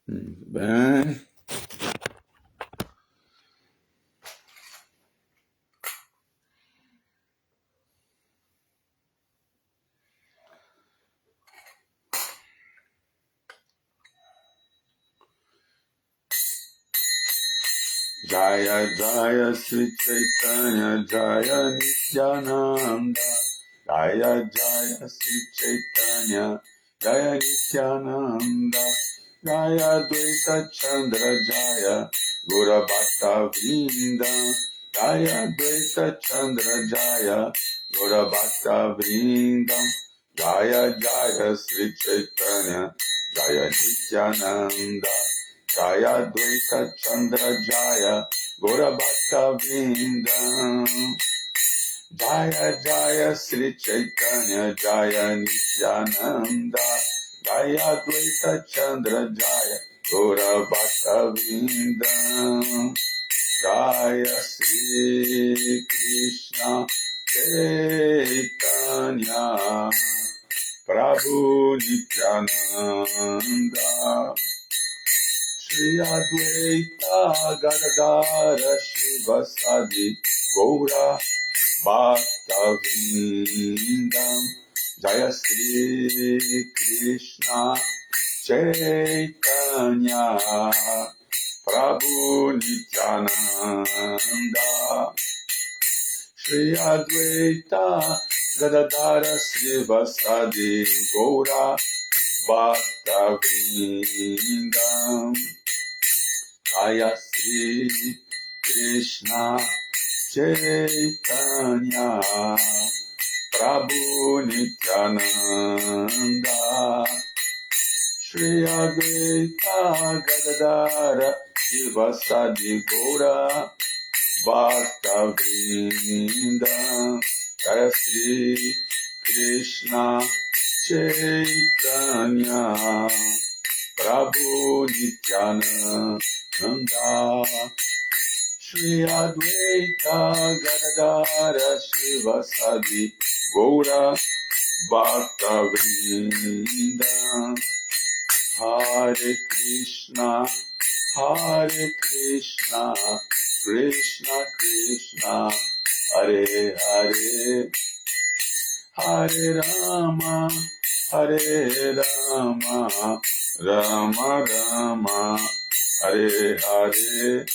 Bem. Jaya Jaya Sri Chaitanya Jaya Nityananda Jaya Jaya Sri Chaitanya Jaya Nityananda Jaya Dvaita Chandra Jaya Gura Bhakta Vrinda Jaya Dvaita Chandra Jaya Gura Bhakta Vrinda Jaya Jaya Sri Chaitanya Jaya Nityananda Jaya Dvaita Chandra Jaya Gora Bhakta Vrinda Jaya Jaya Sri Chaitanya Jaya Nityananda Jaya Dvaita Chandra Jaya Gora Bhakta Vrinda Jaya Sri Krishna Chaitanya Prabhu Nityananda Shri Advaita Gadadara Shivasadi Gaura Bhakta Vrindam Jaya Sri Krishna Chaitanya Prabhu Nityananda Shri Advaita Gadadara Shivasadi Gaura Bhakta Vrindam Jaya Sri Krishna Chaitanya Prabhu Nityananda Shri Advaita Gadadara Shivasadi Gaura Bhakta Vrinda Jaya Sri Krishna Chaitanya Prabhu Nityananda Shri Advaita Gadadara Shivasadi Gaura Bhakta Vrinda Hare Krishna Krishna Krishna Hare Hare Hare Rama Rama Rama Hare Hare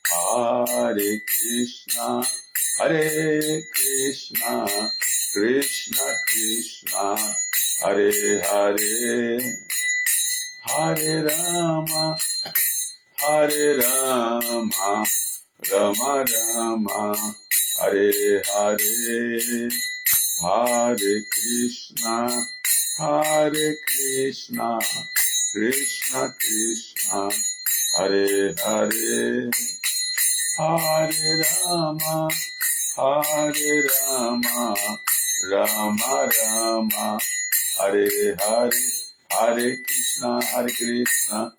Hare Krishna Krishna Krishna Hare Hare Hare Rama Rama Rama Hare Hare Hare Krishna Krishna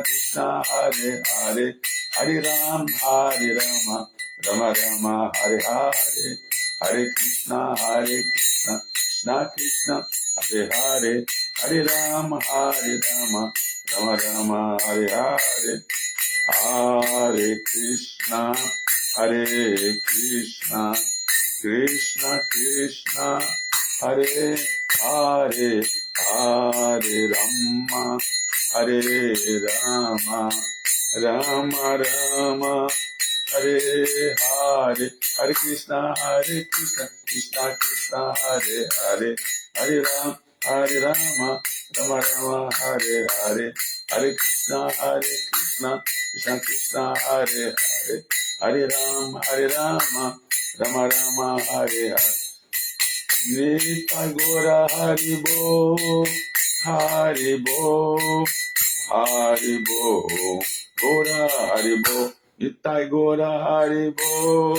Krishna Hare Hare Hare Rama Rama Rama Hare Hare Hare Krishna Krishna Krishna Hare Hare Hare Rama Rama Rama Hare Hare Hare Krishna Krishna Krishna Hare Hare Hare Rama Rama Rama Hare Hare Hare Krishna Krishna Krishna Hare Hare Hare Rama Rama Rama Hare Hare Hare Krishna Krishna Krishna Hare Hare Hare Rama Rama Hare Hare Hare Krishna Krishna Krishna Hare Hare Hare Rama Rama Hare Hare Nitai Gora Haribo Gora Haribo Nitai Gora Haribo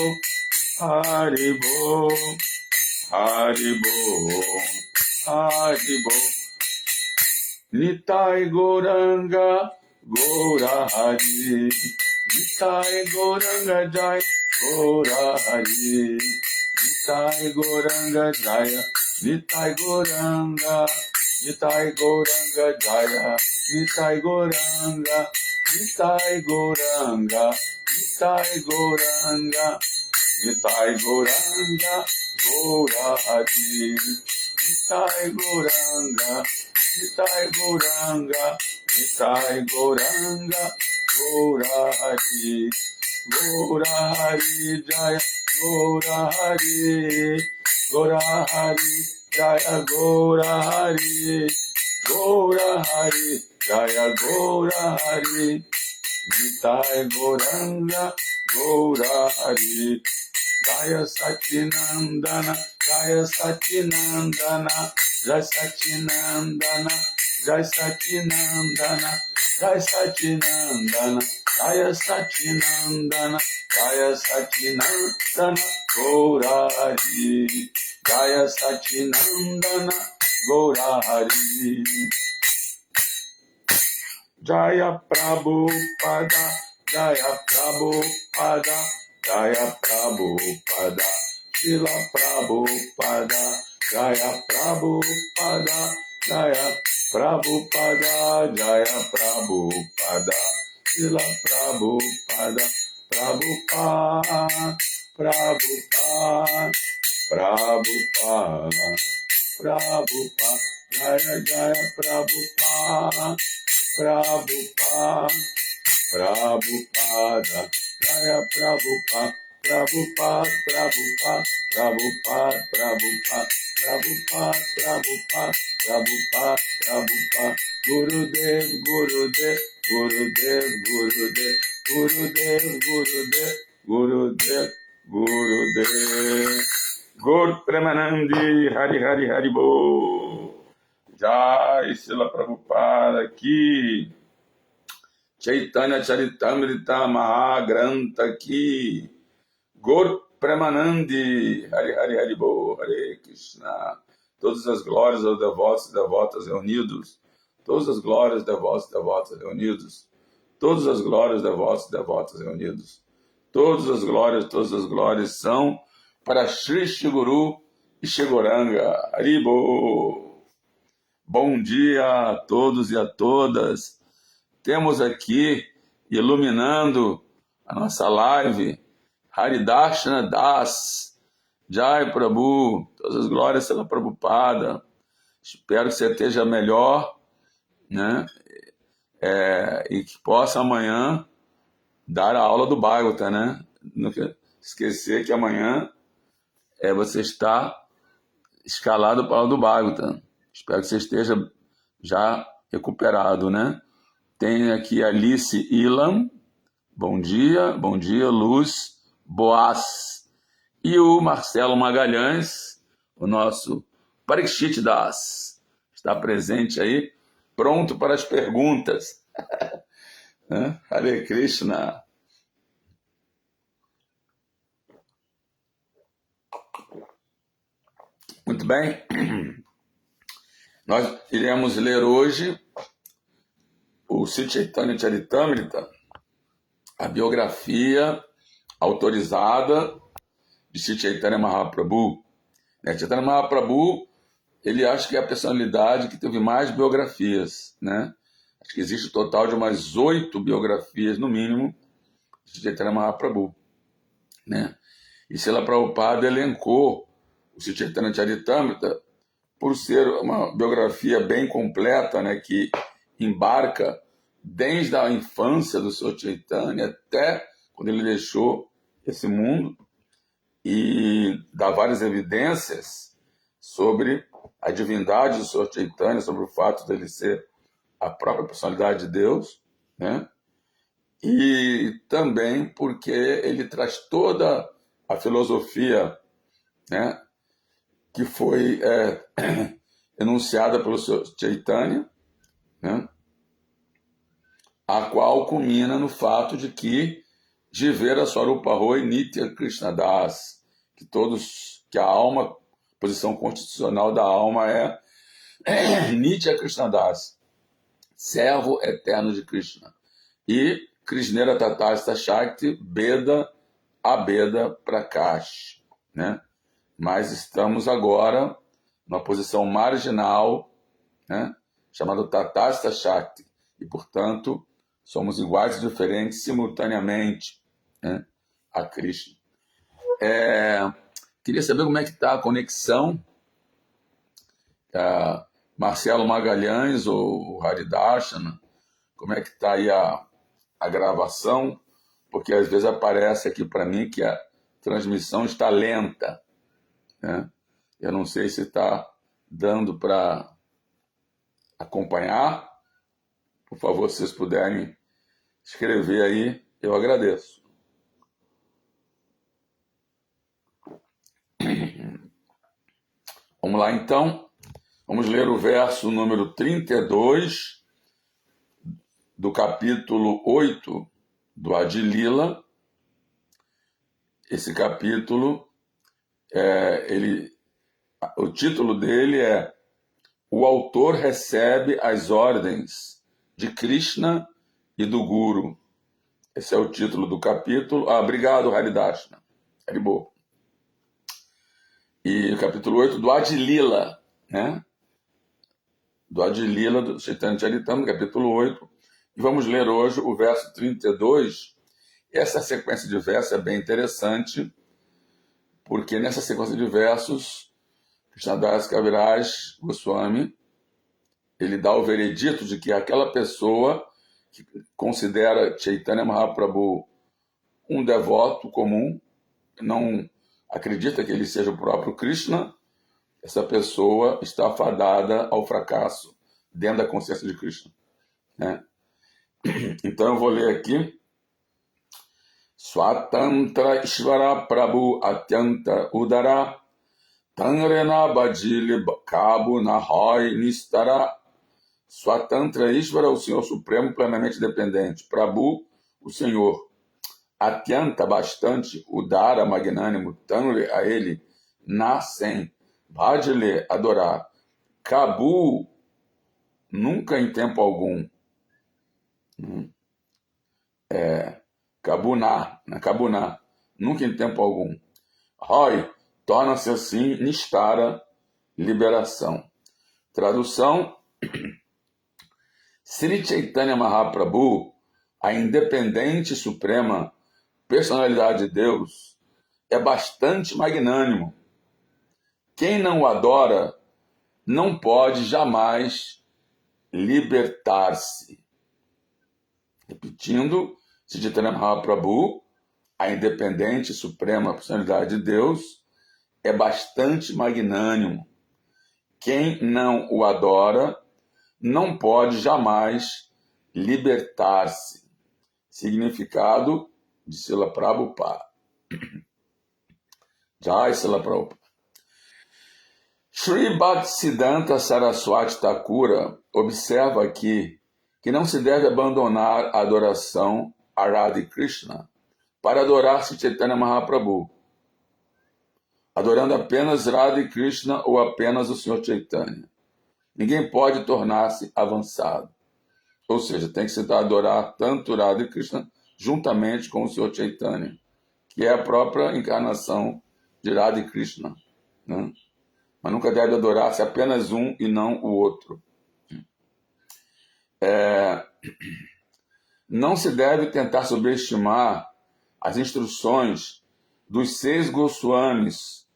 Nitai Goranga Gora Hari Nitai Goranga Jai Gora Hari Nitai Goranga Jaya Nitai Goranga Nitai Gauranga Jaya, Nitai Gauranga, Nitai Gauranga, Nitai Gauranga, Nitai Gauranga, Gaura Hari, Nitai Gauranga, Nitai Gauranga, Nitai Gauranga, Gaura Hari, Gaura Hari Jaya, Gaura Hari, Gaura Hari Jaya, Gaura Hari, Gaura Hari Jaya, Gaura Hari, Nitai Gauranga, Gaura Hari, Jaya Satinandana, Jaya Satinandana, Jaya Satinandana, Jaya Satinandana, Jaya Satinandana, Jaya Satinandana, Jaya Satinandana, Gaurari, Jaya Satinandana, Gaurari, Jaya Prabhupada, Jaya Prabhupada, Jaya Prabhupada, Shila Prabhupada, Jaya Prabhupada, Jaya Prabhupada, Jaya Prabhupada, Shila Prabhupada, Prabhupada, Prabhupada, Prabhupada, Prabhupada, Jaya Jaya Prabhupada, Prabhupada, Prabhupada, Jaya Prabhupada, Prabhupada, Prabhupada, Prabhupada, Prabhupada, Prabhupada, Prabhupada, Prabhupada, Prabhupada, Gurudev, Gurudev, Gurudev, Gurudev, Gurudev, Gurudev, Gurudev, Gurudev, Gur Premanandi, Hari Hari Hari Bo. Jai Srila Prabhupada aqui, Chaitanya Charitamrita Mahagranta aqui, Gaur Premanandi, Hari Hari Hari Bo, Hare Krishna. Todas as glórias aos devotos e devotas reunidos, todas as glórias devotos e devotas reunidos, todas as glórias devotos e devotas reunidos, todas as glórias são para Shri Shri Guru e Shigoranga, Haribo. Bom dia a todos e a todas. Temos aqui, iluminando a nossa live, Haridashna Das, Jai Prabhu, todas as glórias pela Prabhupada. Espero que você esteja melhor, né? E que possa amanhã dar a aula do Bhagavata, né? Não esquecer que amanhã você está escalado para a aula do Bhagavata. Espero que você esteja já recuperado, né? Tem aqui a Alice Ilan, bom dia, Luz Boas. E o Marcelo Magalhães, o nosso Parikshit Das, está presente aí, pronto para as perguntas. Hare Krishna. Muito bem. Nós iremos ler hoje o Sri Chaitanya Charitamrita, a biografia autorizada de Sri Chaitanya Mahaprabhu. Chaitanya Mahaprabhu, ele acha que é a personalidade que teve mais biografias, né? Acho que existe um total de umas 8 biografias, no mínimo, de Chaitanya Mahaprabhu, né? E Srila Prabhupada elencou o Sri Chaitanya Charitamrita por ser uma biografia bem completa, né, que embarca desde a infância do Sr. Chaitanya até quando ele deixou esse mundo, e dá várias evidências sobre a divindade do Sr. Chaitanya, sobre o fato dele ser a própria personalidade de Deus, né? E também porque ele traz toda a filosofia, né, que foi enunciada pelo Sr. Chaitanya, né, a qual culmina no fato de que Jivera Swarupa Roy Nitya Krishnadas, que a alma, a posição constitucional da alma é Nitya Krishnadas, servo eterno de Krishna. E Krishnera Tatasta Shakti Beda Abeda Prakash, né? Mas estamos agora numa posição marginal, né, chamado Tatastha Shakti, e, portanto, somos iguais e diferentes simultaneamente, né, a Krishna. Queria saber como é que está a conexão, Marcelo Magalhães ou Haridashana, como é que está aí a gravação, porque às vezes aparece aqui para mim que a transmissão está lenta, né? Eu não sei se está dando para acompanhar. Por favor, se vocês puderem escrever aí, eu agradeço. Vamos lá, então. Vamos ler o verso número 32 do capítulo 8 do Adilila. Esse capítulo, o título dele é O autor recebe as ordens de Krishna e do Guru. Esse é o título do capítulo. Obrigado, Haridashna. Haribol. E o capítulo 8 do Adilila, né? Do Adilila, do Chaitanya Charitamrita, capítulo 8. E vamos ler hoje o verso 32. Essa sequência de versos é bem interessante, porque nessa sequência de versos, Krishnadas Kaviraj Goswami, ele dá o veredito de que aquela pessoa que considera Chaitanya Mahaprabhu um devoto comum, não acredita que ele seja o próprio Krishna, essa pessoa está fadada ao fracasso dentro da consciência de Krishna, né? Então eu vou ler aqui. Swatantra Ishvara Prabhu Atyanta Udara Tanrena Bajili Kabu Nahoi Nistara. Swatantra Ishvara, o Senhor Supremo plenamente dependente. Prabhu, o Senhor. Atyanta, bastante. Udara, magnânimo. Tanre, a ele. Nascem. Bajile, adorar. Kabu, nunca em tempo algum. Kabuná, nunca em tempo algum. Hoi, torna-se assim, Nistara, liberação. Tradução: Sri Chaitanya Mahaprabhu, a independente e suprema personalidade de Deus, é bastante magnânimo. Quem não o adora não pode jamais libertar-se. Repetindo, Sri Chaitanya Mahaprabhu, a independente e suprema personalidade de Deus, é bastante magnânimo. Quem não o adora não pode jamais libertar-se. Significado de Srila Prabhupada. Jai Srila Prabhupada. Sri Bhaktisiddhanta Saraswati Thakura observa aqui que não se deve abandonar a adoração a Radha Krishna para adorar Sri Chaitanya Mahaprabhu, adorando apenas Radha Krishna ou apenas o Senhor Chaitanya. Ninguém pode tornar-se avançado. Ou seja, tem que se adorar tanto Radha Krishna juntamente com o Senhor Chaitanya, que é a própria encarnação de Radha Krishna, né? Mas nunca deve adorar-se apenas um e não o outro. Não se deve tentar subestimar as instruções dos 6 Goswamis,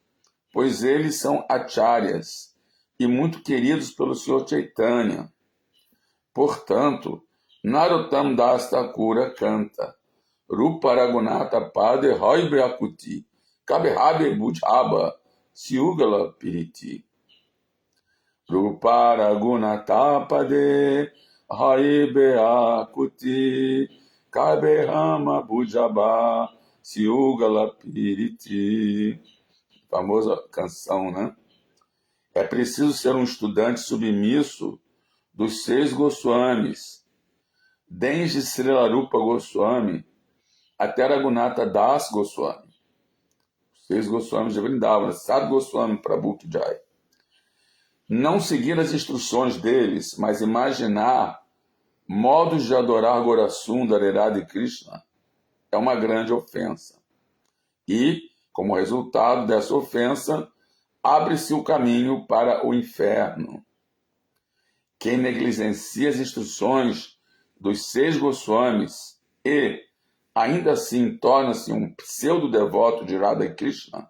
pois eles são acharyas e muito queridos pelo Senhor Chaitanya. Portanto, Narottam Das Thakura canta Rupa Raghunatha Pade Roibe Akuti Kaberabe Bujhaba Siugala Piriti. Rupa Raghunatha Pade Roibe Akuti Kaberama Bujhaba Siugala Piriti. Famosa canção, né? É preciso ser um estudante submisso dos 6 Goswamis, desde Srila Rupa Goswami até Raghunatha Das Goswami. Os 6 Goswamis de Vrindavan, Sadhu Goswami Prabhu Ki Jai. Não seguir as instruções deles, mas imaginar modos de adorar Gorasundara, Radha e Krishna é uma grande ofensa. E, como resultado dessa ofensa, abre-se o caminho para o inferno. quem negligencia as instruções dos 6 Goswamis e, ainda assim, torna-se um pseudo-devoto de Radha Krishna,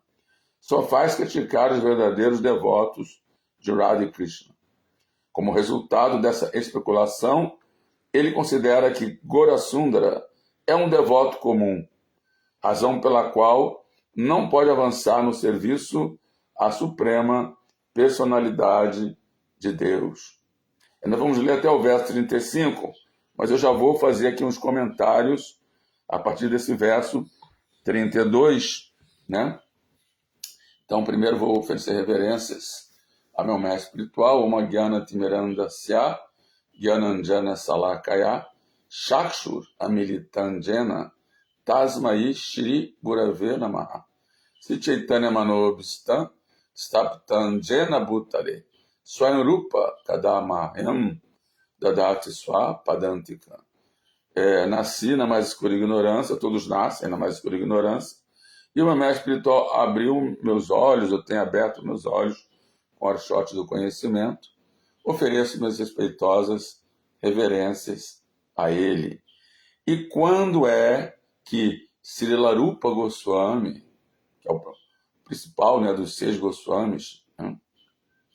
só faz criticar os verdadeiros devotos de Radha Krishna. Como resultado dessa especulação, ele considera que Gaurasundara é um devoto comum, razão pela qual não pode avançar no serviço à suprema personalidade de Deus. Ainda vamos ler até o verso 35, mas eu já vou fazer aqui uns comentários a partir desse verso 32, né? Então, primeiro vou oferecer reverências a meu mestre espiritual, Oma Gyana Timirandasya, Gyananjana Salakaya, Chakshur Amilitanjena, Tasmai Shri Gurave Namaha, Sri Chaitanya Manobhistam, Staptanjena Bhutale, Swayam Rupa Kadamaham, Dadati Swa Padantika. Nasci na mais escura ignorância, todos nascem na mais escura ignorância, e o meu mestre espiritual abriu meus olhos, eu tenho aberto meus olhos com o archote do conhecimento, ofereço minhas respeitosas reverências a ele. E quando é que Srila Rupa Goswami, que é o principal, né, dos 6 Goswamis, né?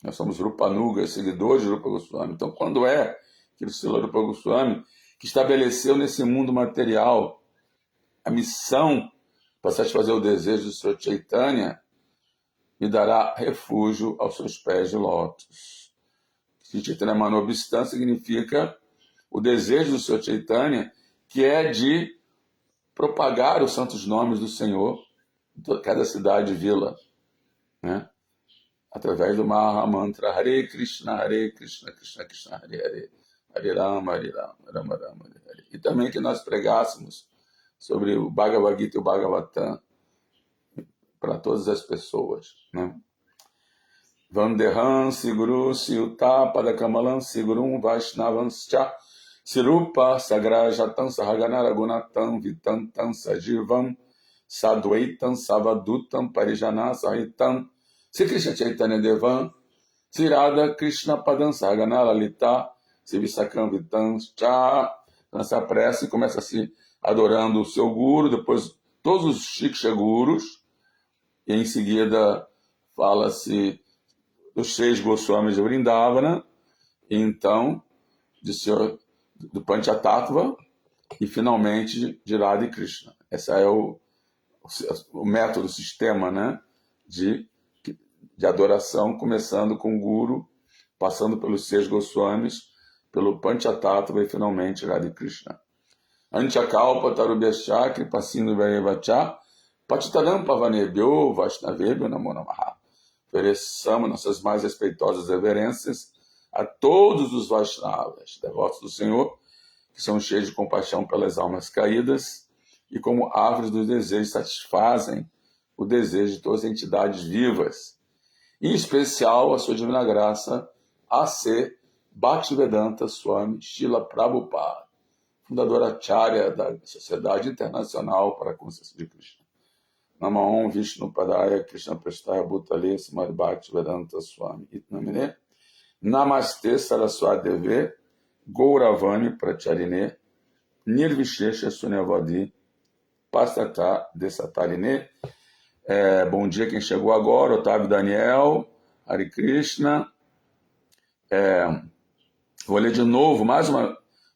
Nós somos Rupanuga, seguidores de Rupa Goswami. Então, quando é que o Srila Rupa Goswami, que estabeleceu nesse mundo material a missão para satisfazer o desejo do Sr. Chaitanya, me dará refúgio aos seus pés de lótus. Sri Chaitanya Manobhistam significa o desejo do Sr. Chaitanya, que é de propagar os santos nomes do Senhor em cada cidade e vila, né? Através do Mahamantra Hare Krishna, Krishna Krishna, Hare Hare, Hare Rama, Rama Rama, Hare Hare. E também que nós pregássemos sobre o Bhagavad Gita e o Bhagavatam para todas as pessoas, né? Vandeham Siguru Siuta Padakamalam Sigurum Vaishnavanscha Sirupa Sagrajatam Sahaganara Gunatam Vitantam Sajivam Sadvaitam Savadutam Parijana Sahitam Sri Krishna Chaitanya Devam Sri Radha Krishna Padam Sahaganara Lita Sivisakam Vitam Cha. Nessa prece começa assim, adorando o seu guru, depois todos os Shiksha Gurus, e em seguida fala-se dos 6 Goswamis de Vrindavana, e então do Panchatattva, e finalmente de Radha e Krishna. Esse é o método, o sistema, né, de adoração, começando com o Guru, passando pelos 6 Goswamis, pelo Panchatattva e finalmente Radha e Krishna. Anchakalpa Tarubhyascha Kripasindhu Vayevacha Patitaram Pavanebhyo Vaishnavebhyo Namo Namaha. Ofereçamos nossas mais respeitosas reverências a todos os Vaishnavas, devotos do Senhor, que são cheios de compaixão pelas almas caídas e como árvores dos desejos satisfazem o desejo de todas as entidades vivas, em especial a sua divina graça, A.C. Bhaktivedanta Swami Srila Prabhupada, fundadora acharya da Sociedade Internacional para a Consciência de Krishna. Namaon Vishnu Padaya Krishna Prestaya Bhutale Srimad Bhaktivedanta Swami Itnamine Namaste Saraswati Gauravani Pracharine Nirvishesha Sunyavadi Pastata Desatarine. Bom dia quem chegou agora, Otávio Daniel, Hare Krishna. Vou ler de novo,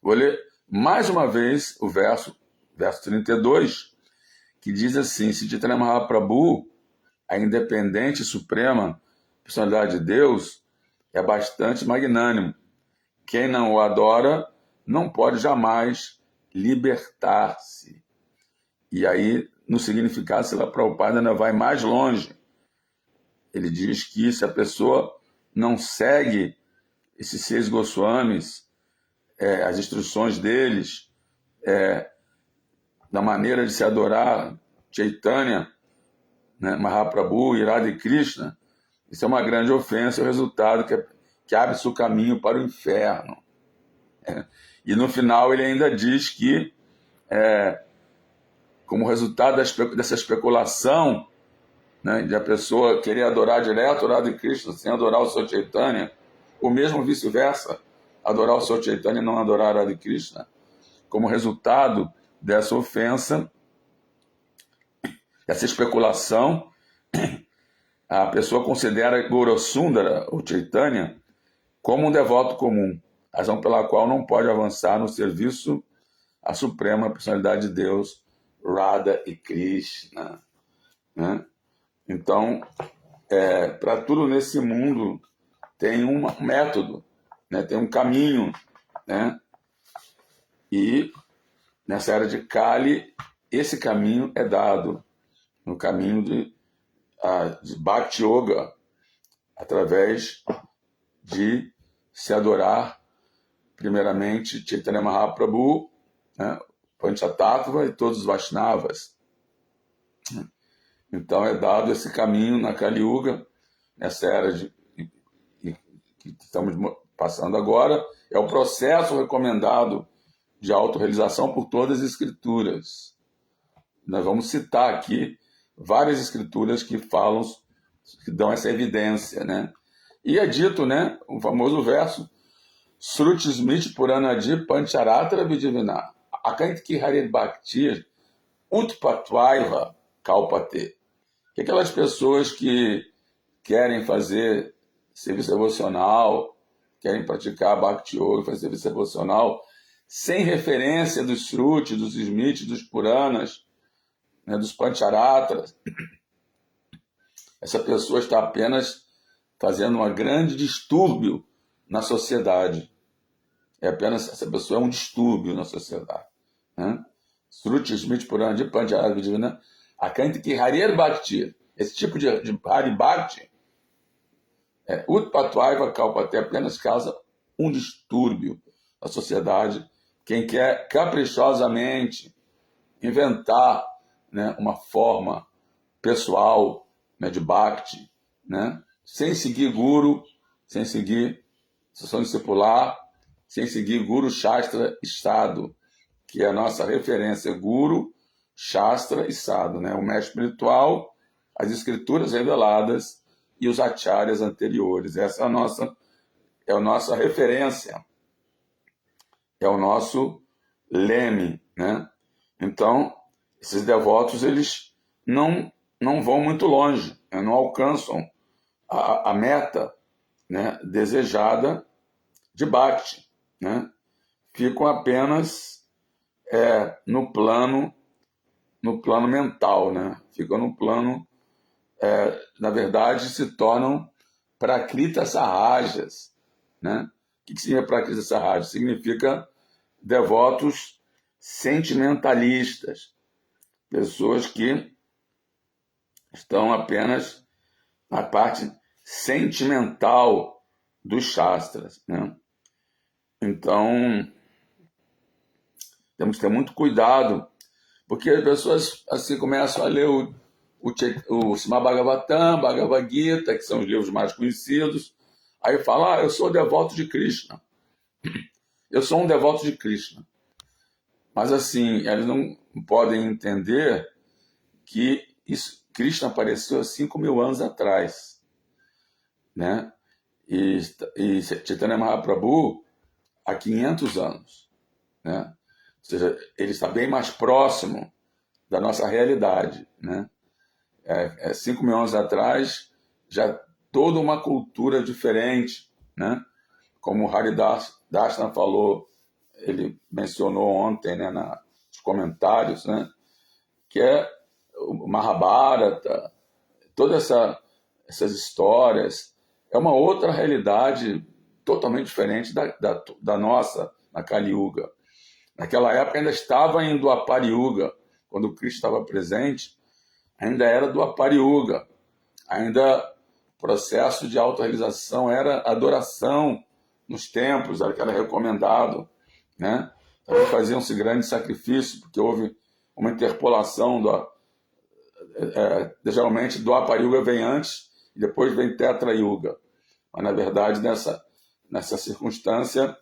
vou ler mais uma vez o verso 32, que diz assim: Sri Chaitanya Mahaprabhu, a independente e suprema personalidade de Deus, é bastante magnânimo. Quem não o adora não pode jamais libertar-se. E aí, no significado, Srila Prabhupada ainda vai mais longe. Ele diz que se a pessoa não segue esses 6 Goswamis, as instruções deles, da maneira de se adorar Chaitanya, né, Mahaprabhu e Radha Krishna, isso é uma grande ofensa, o resultado que abre-se o caminho para o inferno. E no final ele ainda diz que, como resultado dessa especulação, né, de a pessoa querer adorar direto Radha Krishna sem adorar o Sr. Chaitanya, ou mesmo vice-versa, adorar o Senhor Chaitanya e não adorar a Hare Krishna. Como resultado dessa ofensa, essa especulação, a pessoa considera Gaurasundara, o Chaitanya, como um devoto comum, razão pela qual não pode avançar no serviço à Suprema Personalidade de Deus, Radha e Krishna. Né? Então, para tudo nesse mundo tem um método, né? Tem um caminho. Né? E nessa era de Kali, esse caminho é dado no caminho de Bhakti Yoga, através de se adorar, primeiramente, Chaitanya Mahaprabhu, né, Panchatattva e todos os Vaishnavas. Então é dado esse caminho na Kali Yuga, nessa era que estamos passando agora, é o processo recomendado de autorrealização por todas as escrituras. Nós vamos citar aqui várias escrituras que falam, que dão essa evidência, né? E é dito, né, o famoso verso Sruti Smriti Puranadi Pancharatra Vidivina Akanti Harir Bhaktir Utpatvaiva Kalpate. Que aquelas pessoas que querem fazer serviço devocional, querem praticar Bhakti Yoga, fazer serviço devocional, sem referência dos Sruti, dos Smriti, dos Puranas, né, dos Pancharatras, essa pessoa está apenas fazendo um grande distúrbio na sociedade. Essa pessoa é um distúrbio na sociedade. Né? Sruti, Smriti, Purana, de Pancharatra, Vidivina, Akanti ki Harir Bhakti, esse tipo de Hari Bhakti, Utpatvaiva Kalpate, apenas causa um distúrbio na sociedade. Quem quer caprichosamente inventar, né, uma forma pessoal, né, de Bhakti, né, sem seguir Guru, sem seguir sessão discipular, sem seguir Guru, Shastra e Sadhu, que é a nossa referência, Guru, Shastra e Sadhu, né, o mestre espiritual, as escrituras reveladas e os acharyas anteriores. Essa é a nossa referência, é o nosso leme, né? Então, esses devotos, eles não vão muito longe, né? Não alcançam a meta, né, desejada de Bhakti, né? Ficam apenas no plano mental, né? Ficam no plano, na verdade, se tornam Prakrita Sahajas, né? O que significa Prakrita Sahajas? Significa devotos sentimentalistas, pessoas que estão apenas na parte sentimental dos Shastras, né? Então, temos que ter muito cuidado, porque as pessoas assim começam a ler o Srimad Bhagavatam, Bhagavad Gita, que são os livros mais conhecidos, aí falam, eu sou devoto de Krishna. Eu sou um devoto de Krishna. Mas assim, eles não podem entender que Krishna apareceu há 5.000 anos atrás, né? E Chaitanya Mahaprabhu há 500 anos, né? Ou seja, ele está bem mais próximo da nossa realidade, né? 5.000 anos atrás, já toda uma cultura diferente, né? Como o Haridas Dashna falou, ele mencionou ontem, né, nos comentários, né? Que é o Mahabharata, todas essas histórias, é uma outra realidade totalmente diferente da nossa, na Kali Yuga. Naquela época ainda estava em Dwapara Yuga, quando o Cristo estava presente, ainda era Dwapara Yuga, ainda o processo de autorrealização era adoração nos templos, era o que era recomendado, né? Então, faziam-se grandes sacrifícios, porque houve uma interpolação geralmente Dwapara Yuga vem antes e depois vem Tetra Yuga. Mas, na verdade, nessa circunstância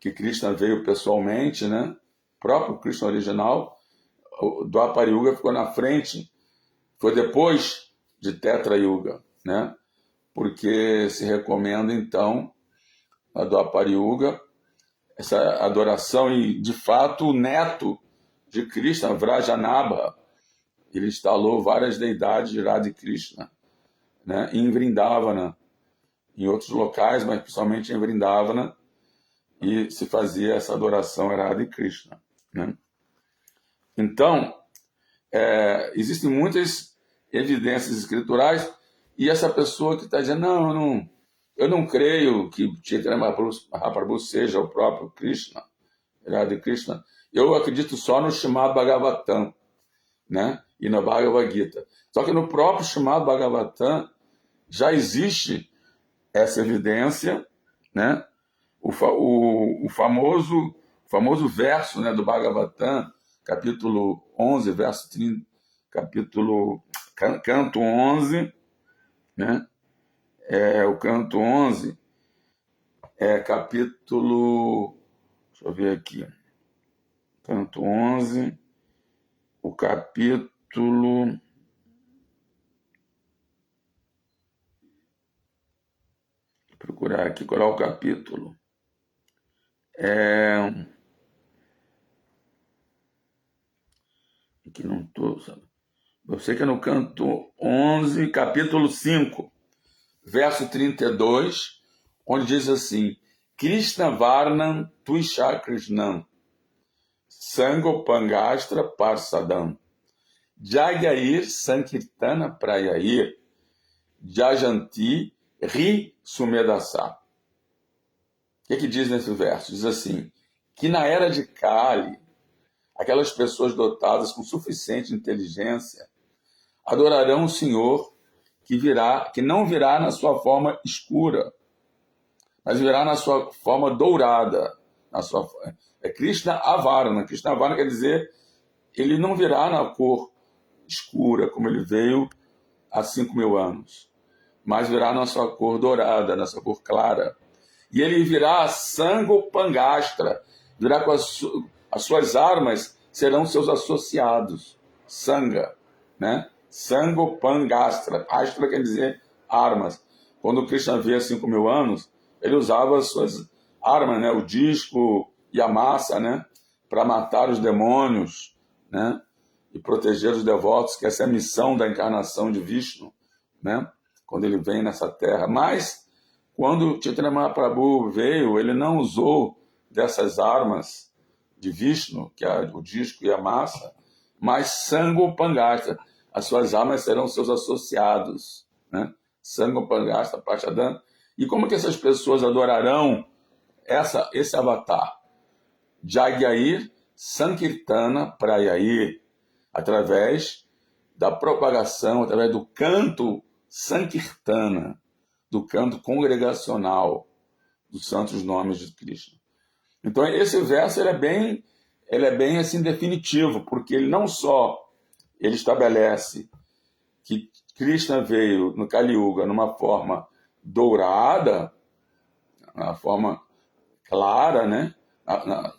que Krishna veio pessoalmente, né? O próprio Krishna original, o Dwapara Yuga ficou na frente, foi depois de Tetra Yuga, né? Porque se recomenda, então, a Dwapara Yuga essa adoração, e de fato o neto de Krishna, Vrajanabha, ele instalou várias deidades de Radha Krishna, né, em Vrindavana, em outros locais, mas principalmente em Vrindavana, e se fazia essa adoração a Radha Krishna, né? Então, existem muitas evidências escriturais, e essa pessoa que está dizendo, não, eu não creio que Chaitanya Mahaprabhu seja o próprio Krishna, Radha Krishna, eu acredito só no Srimad Bhagavatam, né? E na Bhagavad Gita. Só que no próprio Srimad Bhagavatam já existe essa evidência, né? O famoso verso, né, do Bhagavatam, capítulo 11, verso 30, canto 11, né? O canto 11 capítulo, deixa eu ver aqui, canto 11, o capítulo, vou procurar aqui qual é o capítulo, aqui não estou, eu sei que é no canto 11, capítulo 5, verso 32, onde diz assim, Krishna Varnam Tuisha Krishnam Sangopangastra Parsadam Jagair Sankirtana Prayair Jajanti Ri Sumedasa. O que diz nesse verso? Diz assim, que na era de Kali, aquelas pessoas dotadas com suficiente inteligência adorarão o Senhor que não virá na sua forma escura, mas virá na sua forma dourada. Krishna Avarana. Krishna Avarana quer dizer, ele não virá na cor escura, como ele veio há 5.000 anos, mas virá na sua cor dourada, na sua cor clara. E ele virá Sangopangastra, virá com as suas armas, serão seus associados. Sanga, né? Sangopangastra. Astra quer dizer armas. Quando o Krishna veio há 5.000 anos, ele usava as suas armas, né? O disco e a massa, né? Para matar os demônios, né? E proteger os devotos, que essa é a missão da encarnação de Vishnu, né? Quando ele vem nessa terra. Mas, quando Chaitanya Mahaprabhu veio, ele não usou dessas armas de Vishnu, que é o disco e a massa, mas Sangopangastra. As suas armas serão seus associados, né? Sangopangastra Parshadam. E como que essas pessoas adorarão esse avatar? Jagyair Sankirtana Prayair, através da propagação, através do canto Sankirtana, do canto congregacional dos santos nomes de Krishna. Então esse verso ele é bem assim definitivo, porque ele não só ele estabelece que Krishna veio no Kali Yuga numa forma dourada, na forma clara, né?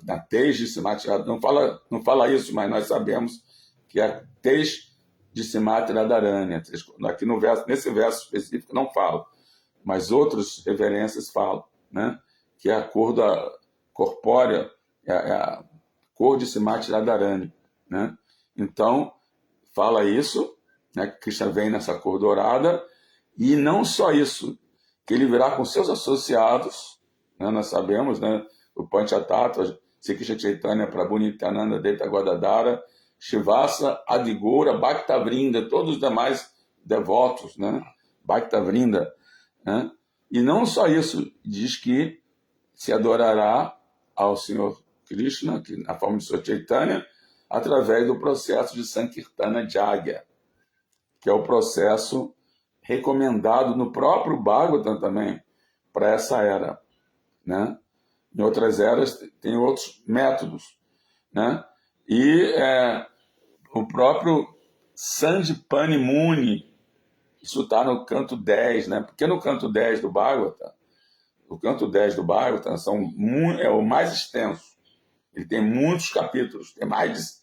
Na tez de Srimati Radharani. Não fala isso, mas nós sabemos que a tez de Srimati Radharani. Aqui nesse verso específico não fala, mas outras referências falam, né? Que é a cor corpórea, é a cor de Srimati Radharani, né? Então, fala isso, né? Que Krishna vem nessa cor dourada, e não só isso, que ele virá com seus associados, né? Nós sabemos, né? O Panchatattva, Sri Krishna Chaitanya, Prabhu Nityananda, Deta Gadadhara, Shivasa, Adigora, Bhaktavrinda, todos os demais devotos, né? Bhaktavrinda, né? E não só isso, diz que se adorará ao Senhor Krishna, que na forma de Sri Chaitanya, através do processo de Sankirtana Jagya, que é o processo recomendado no próprio Bhagavatam também para essa era, né? Em outras eras tem outros métodos, né? E o próprio Sandipani Muni, isso está no canto 10, né? Porque no canto 10 do Bhagavatam, o canto 10 do Bhagavatam é o mais extenso. Ele tem muitos capítulos, tem mais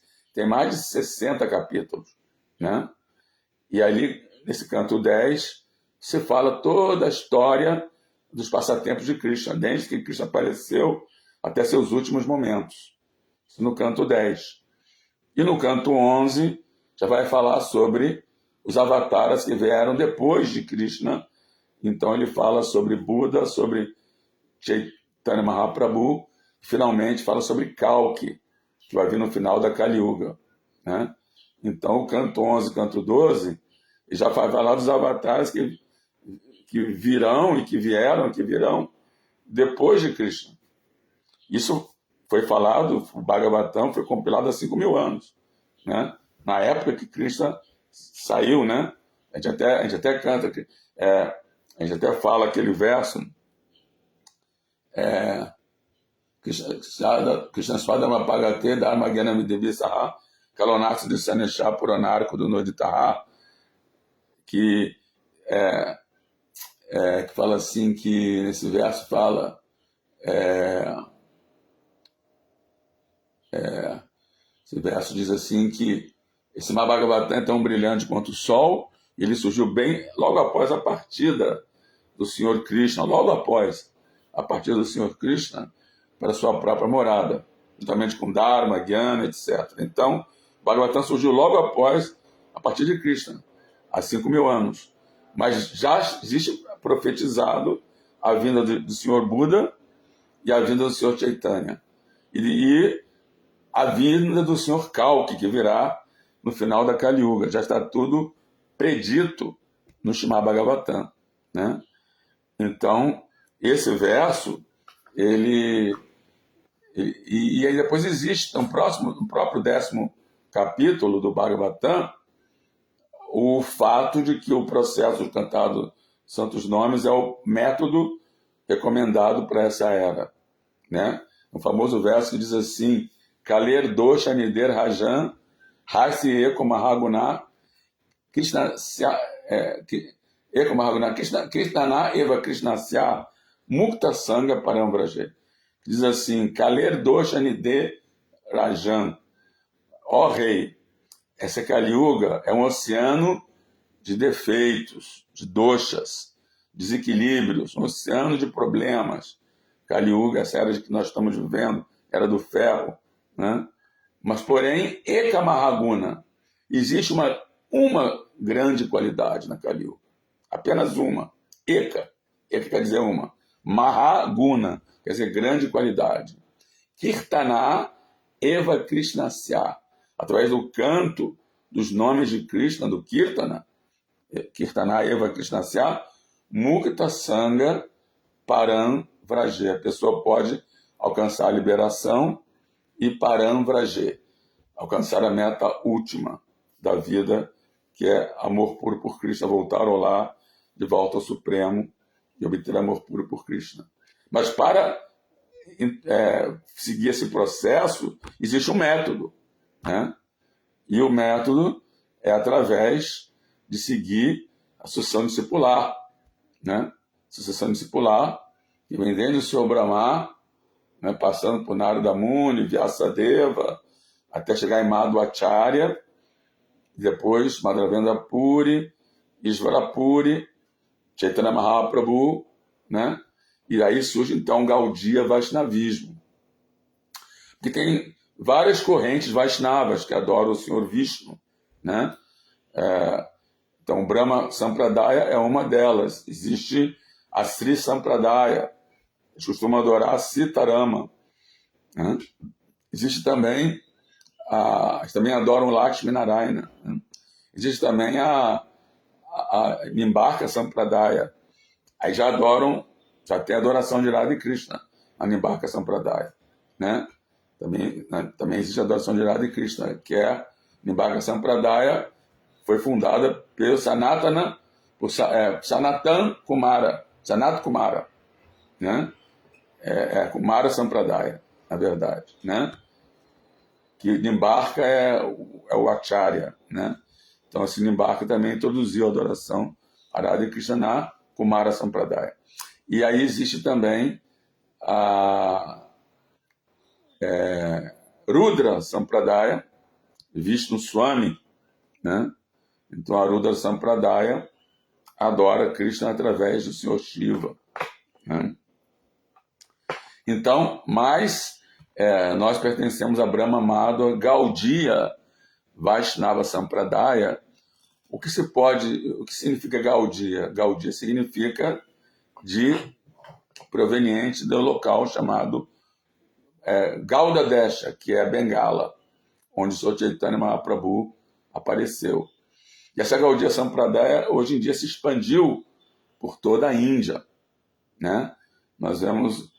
de 60 capítulos, né? E ali, nesse canto 10, se fala toda a história dos passatempos de Krishna, desde que Krishna apareceu até seus últimos momentos. Isso no canto 10. E no canto 11 já vai falar sobre os avataras que vieram depois de Krishna. Então ele fala sobre Buda, sobre Chaitanya Mahaprabhu, e finalmente fala sobre Kalki, que vai vir no final da Kali Yuga, né? Então o canto 11 e canto 12 já vai falar dos avatares que virão e que vieram, que virão depois de Krishna. Isso foi falado, o Bhagavatam foi compilado há 5.000 anos, né? Na época que Krishna saiu, né? A gente até canta, a gente até fala aquele verso, Krishna Swadama Pagate Dharma Gyanam Devisaha Kalonatsu de Sanesha Puranarko do Noditaha, que fala assim, que nesse verso fala esse verso diz assim que esse Bhagavatam é tão brilhante quanto o sol, e ele surgiu bem logo após a partida do Senhor Krishna, logo após a partida do Senhor Krishna para sua própria morada, juntamente com Dharma, Jnana, etc. Então, o Bhagavatam surgiu logo após a partida de Krishna, há 5.000 anos. Mas já existe profetizado a vinda do Senhor Buda e a vinda do Senhor Chaitanya. E a vinda do Senhor Kalki, que virá no final da Kali Yuga. Já está tudo predito no Śrīmad Bhagavatam, né? Então, esse verso, e aí depois existe, no próprio 10º capítulo do Bhagavatam, o fato de que o processo cantado Santos Nomes é o método recomendado para essa era, né? Um famoso verso que diz assim: Kaler dosha nider rajan harsi eko mahaguna Krishna eko mahaguna Krishnana eva Krishnasya mukta sanga parambraje. Diz assim: Kaler dosha nider rajan, ó rei, essa Kali Yuga é um oceano de defeitos, de doshas, desequilíbrios, um oceano de problemas. Kali Yuga, essa era que nós estamos vivendo, era do ferro, né? Mas, porém, Eka Mahaguna, existe uma grande qualidade na Kali Yuga, apenas uma. Eka quer dizer uma. Mahaguna quer dizer grande qualidade. Kirtana eva Krishnasya, através do canto dos nomes de Krishna, do Kirtana, Kirtana eva Krishnasya, Mukta Sanga Param Vraje. A pessoa pode alcançar a liberação e Param Vraje, alcançar a meta última da vida, que é amor puro por Krishna, voltar ao lar, de volta ao Supremo e obter amor puro por Krishna. Mas para seguir esse processo, existe um método, né? E o método é através de seguir a sucessão discipular, né? Sucessão discipular, que vem desde o Senhor Brahma, né, passando por Narada Muni, Vyasadeva, até chegar em Madhvacharya, depois Madhavendra Puri, Ishvara Puri, Chaitanya Mahaprabhu, né? E aí surge então Gaudiya Vaishnavismo, que tem várias correntes Vaishnavas que adoram o Senhor Vishnu, né? Então, o Brahma Sampradaya é uma delas. Existe a Sri Sampradaya, eles costumam adorar a Sitarama, né? Existe também, eles também adoram Lakshmi Narayana, né? Existe também a Nimbarka Sampradaya, aí já tem adoração de Radha e Krishna, a Nimbarka Sampradaya, né? Também existe a adoração de Radha e Krishna, que é Nimbarka Sampradaya, foi fundada pelo Sanatan Kumara, Sanat Kumara, né? Kumara Sampradaya, na verdade, né? Que Nimbarka é o Acharya, né? Então, esse Nimbarka também introduziu a adoração a Radha e Krishna na Kumara Sampradaya. E aí existe também a Rudra Sampradaya, Vishnu Swami, né? Então a Rudra Sampradaya adora Krishna através do Senhor Shiva, né? Então, nós pertencemos a Brahma Madhva Gaudiya Vaishnava Sampradaya. O que significa Gaudiya? Gaudiya significa proveniente do local chamado Gauda Desha, que é Bengala, onde Sr. Chaitanya Mahaprabhu apareceu. E essa Gaudiya Sampradaya hoje em dia se expandiu por toda a Índia, né? Nós vemos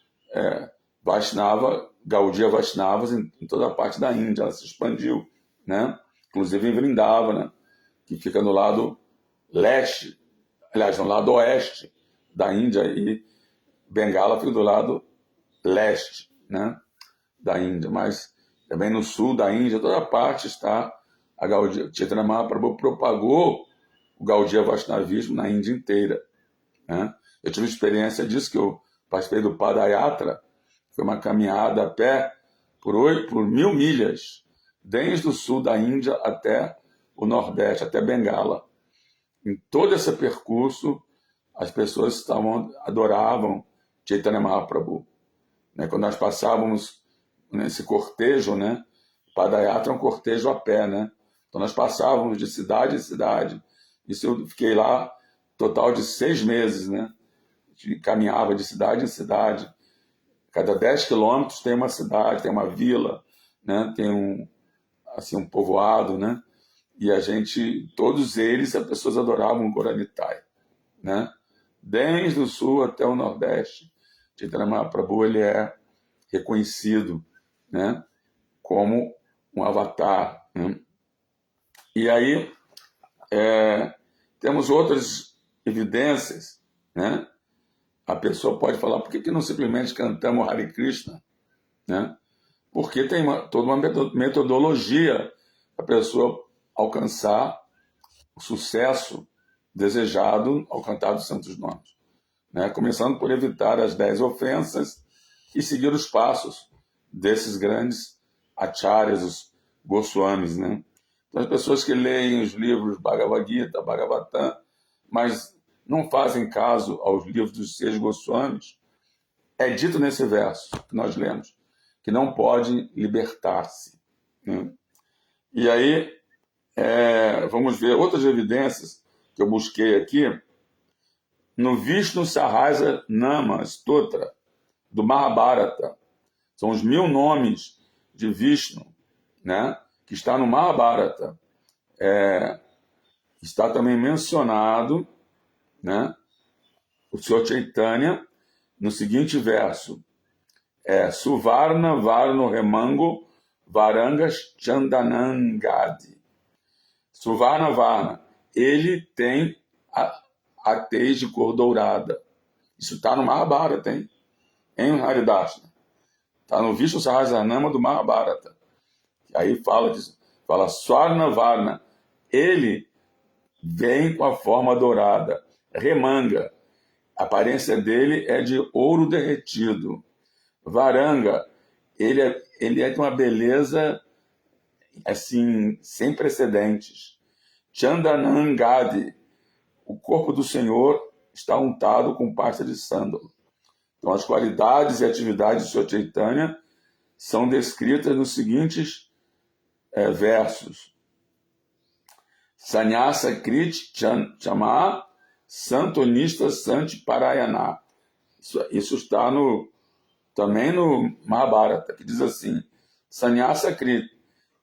Gaudiya Vaishnavas em toda a parte da Índia, ela se expandiu, né? Inclusive em Vrindavana, que fica no lado leste, aliás, no lado oeste da Índia, e Bengala fica do lado leste, né, da Índia, mas também no sul da Índia, toda parte está a Gaudiya. Chaitanya Mahaprabhu propagou o Gaudiya Vaishnavismo na Índia inteira, né? Eu tive experiência disso, que eu participei do Padayatra, foi uma caminhada a pé por 1000 milhas, desde o sul da Índia até o nordeste, até Bengala. Em todo esse percurso, as pessoas adoravam Chaitanya Mahaprabhu, né? Quando nós passávamos nesse cortejo, né? Padayatra é um cortejo a pé, né? Então nós passávamos de cidade em cidade. Isso eu fiquei lá total de 6 meses, né? Caminhava de cidade em cidade. Cada 10 quilômetros tem uma cidade, tem uma vila, né? Tem um povoado, né? E todos eles, as pessoas adoravam o Gaura-Nitai, né? Desde o sul até o nordeste, Chaitanya Mahaprabhu ele é reconhecido, né, como um avatar, né? E aí temos outras evidências, né? A pessoa pode falar, por que não simplesmente cantamos Hare Krishna, né? Porque tem toda uma metodologia para a pessoa alcançar o sucesso desejado ao cantar os santos nomes, né? Começando por evitar as 10 ofensas e seguir os passos desses grandes acharyas, os Goswamis, né? Então, as pessoas que leem os livros Bhagavad Gita, Bhagavatam, mas não fazem caso aos livros dos 6 Goswamis, é dito nesse verso que nós lemos, que não pode libertar-se, né? E aí, vamos ver outras evidências que eu busquei aqui, no Vishnu Sahasra Nama Stotra, do Mahabharata. São os 1000 nomes de Vishnu, né, que está no Mahabharata. Está também mencionado, né, o Sr. Chaitanya no seguinte verso: Suvarna Varno Remango Varangas Chandanangadi. Suvarna Varna, ele tem a tez de cor dourada. Isso está no Mahabharata, hein? Em Haridashna. Está no Vishnu Sahasranama do Mahabharata. Aí fala Swarna Varna. Ele vem com a forma dourada. Remanga. A aparência dele é de ouro derretido. Varanga. Ele é de uma beleza assim, sem precedentes. Chandanangadi. O corpo do Senhor está untado com pasta de sândalo. Então, as qualidades e atividades do Sr. Chaitanya são descritas nos seguintes versos. Sannyasa Krit Chama Santonista Santi Parayana. Isso está também no Mahabharata, que diz assim: Sannyasa Krit,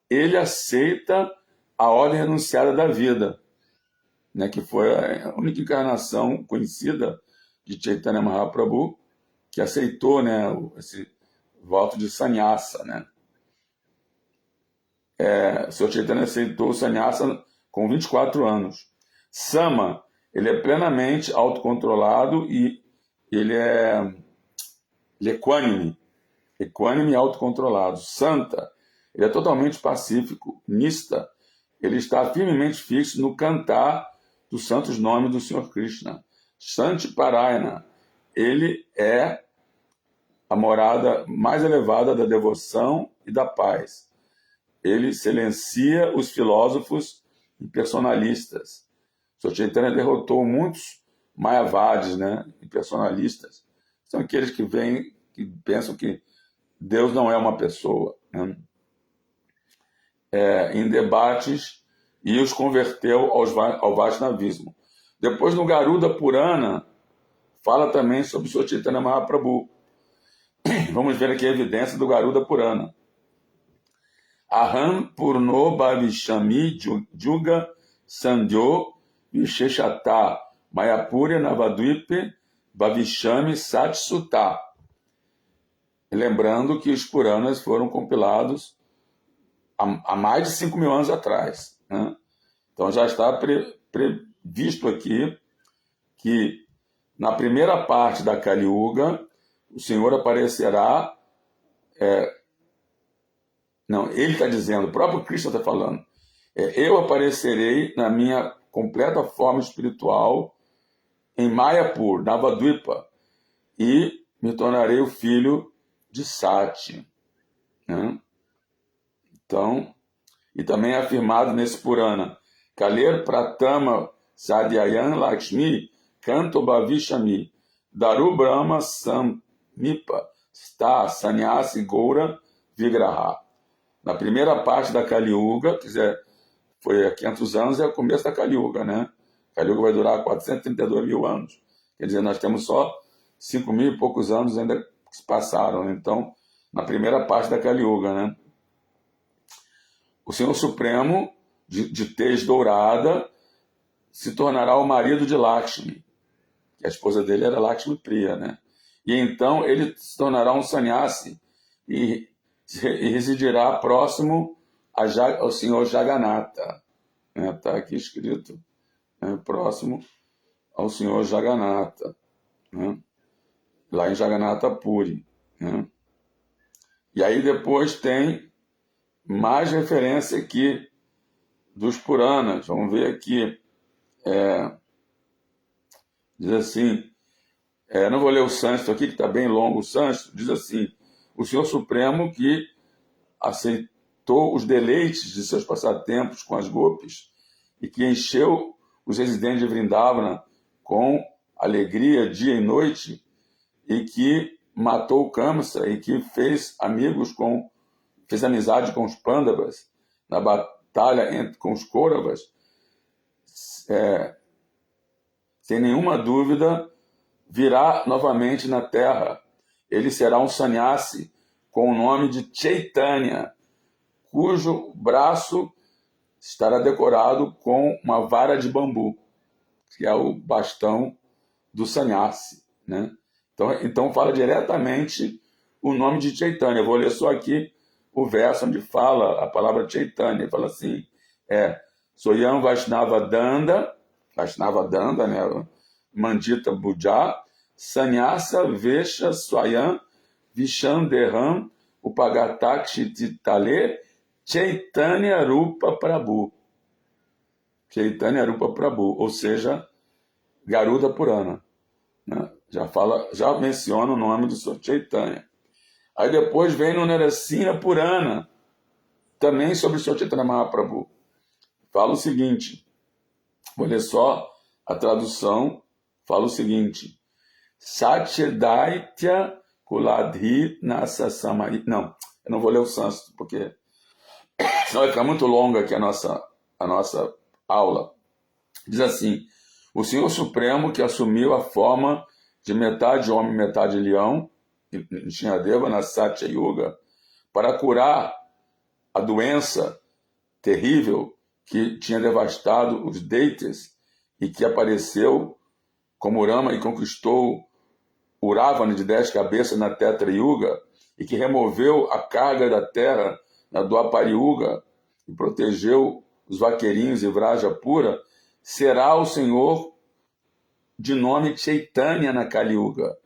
ele aceita a ordem renunciada da vida, né, que foi a única encarnação conhecida de Chaitanya Mahaprabhu, que aceitou, né, esse voto de sannyasa, né? O Sr. Chaitanya aceitou o sannyasa com 24 anos. Sama, ele é plenamente autocontrolado e ele é equânime e autocontrolado. Santa, ele é totalmente pacífico. Nista, ele está firmemente fixo no cantar dos santos nomes do Sr. Krishna. Santi Parayana, ele é a morada mais elevada da devoção e da paz. Ele silencia os filósofos e personalistas. Sr. Chaitanya derrotou muitos mayavadis, né, e personalistas. São aqueles que veem que pensam que Deus não é uma pessoa, né? Em debates, e os converteu ao Vaishnavismo. Depois, no Garuda Purana, fala também sobre o Sr. Chaitanya Mahaprabhu. Vamos ver aqui a evidência do Garuda Purana. Aham Purno Bhavishami Juga Sandhyo Visheshata Mayapurya Navadvipe Bhavishami Satsuta. Lembrando que os Puranas foram compilados há mais de 5.000 anos atrás, né? Então já está previsto aqui que na primeira parte da Kali Yuga o Senhor aparecerá. Não, ele está dizendo, o próprio Krishna está falando. Eu aparecerei na minha completa forma espiritual em Mayapur, Navadvipa, e me tornarei o filho de Sati, né? Então, e também é afirmado nesse Purana, Kaler Pratama Sadhyayan Lakshmi Kanto Bhavishami Daru Brahma Samipa Sta Sannyasi Goura Vigraha. Na primeira parte da Kali Yuga, quer dizer, foi há 500 anos, é o começo da Kali Yuga, né? A Kali Yuga vai durar 432.000 anos. Quer dizer, nós temos só 5.000 e poucos anos ainda que se passaram, né? Então, na primeira parte da Kali Yuga, né? O Senhor Supremo, de tez dourada, se tornará o marido de Lakshmi, que a esposa dele era Lakshmi Priya, né? E então ele se tornará um sannyasi e residirá próximo ao Senhor Jagannatha. Está aqui escrito, né? Próximo ao Senhor Jagannatha, né? Lá em Jagannatha Puri, né? E aí depois tem mais referência aqui dos Puranas. Vamos ver aqui. Diz assim, não vou ler o sânscrito aqui, que está bem longo o sânscrito, diz assim, o Senhor Supremo que aceitou os deleites de seus passatempos com as gopis e que encheu os residentes de Vrindavana com alegria dia e noite e que matou o Kamsa e que fez amizade com os Pandavas na batalha com os Kauravas, sem nenhuma dúvida, virá novamente na Terra. Ele será um sannyasi com o nome de Chaitanya, cujo braço estará decorado com uma vara de bambu, que é o bastão do sannyasi, né? Então fala diretamente o nome de Chaitanya. Eu vou ler só aqui o verso onde fala a palavra Chaitanya. Fala assim, Soyam Vaishnava Danda, né? Mandita Buja, Sannyasa Vesha Swayam Vishandeham Upagatakshititale Chaitanya Rupa Prabhu. Chaitanya Rupa Prabhu, ou seja, Garuda Purana, né? Já menciona o nome do Sr. Chaitanya. Aí depois vem no Narasimha Purana, também sobre o Sr. Chaitanya Mahaprabhu. Fala o seguinte, vou ler só a tradução, fala o seguinte, Satchidaitya Kuladhi Nasa Samahita. Não, eu não vou ler o sânscrito, porque senão vai ficar muito longa aqui a nossa aula. Diz assim, o Senhor Supremo que assumiu a forma de metade homem, metade leão, em Shinadeva, na Satya Yuga, para curar a doença terrível que tinha devastado os Daitas e que apareceu como Rama e conquistou o Ravana de 10 cabeças na Tetra Yuga e que removeu a carga da terra na Dwapara Yuga e protegeu os vaqueirinhos e Vrajapura, será o Senhor de nome Chaitanya na Kali Yuga.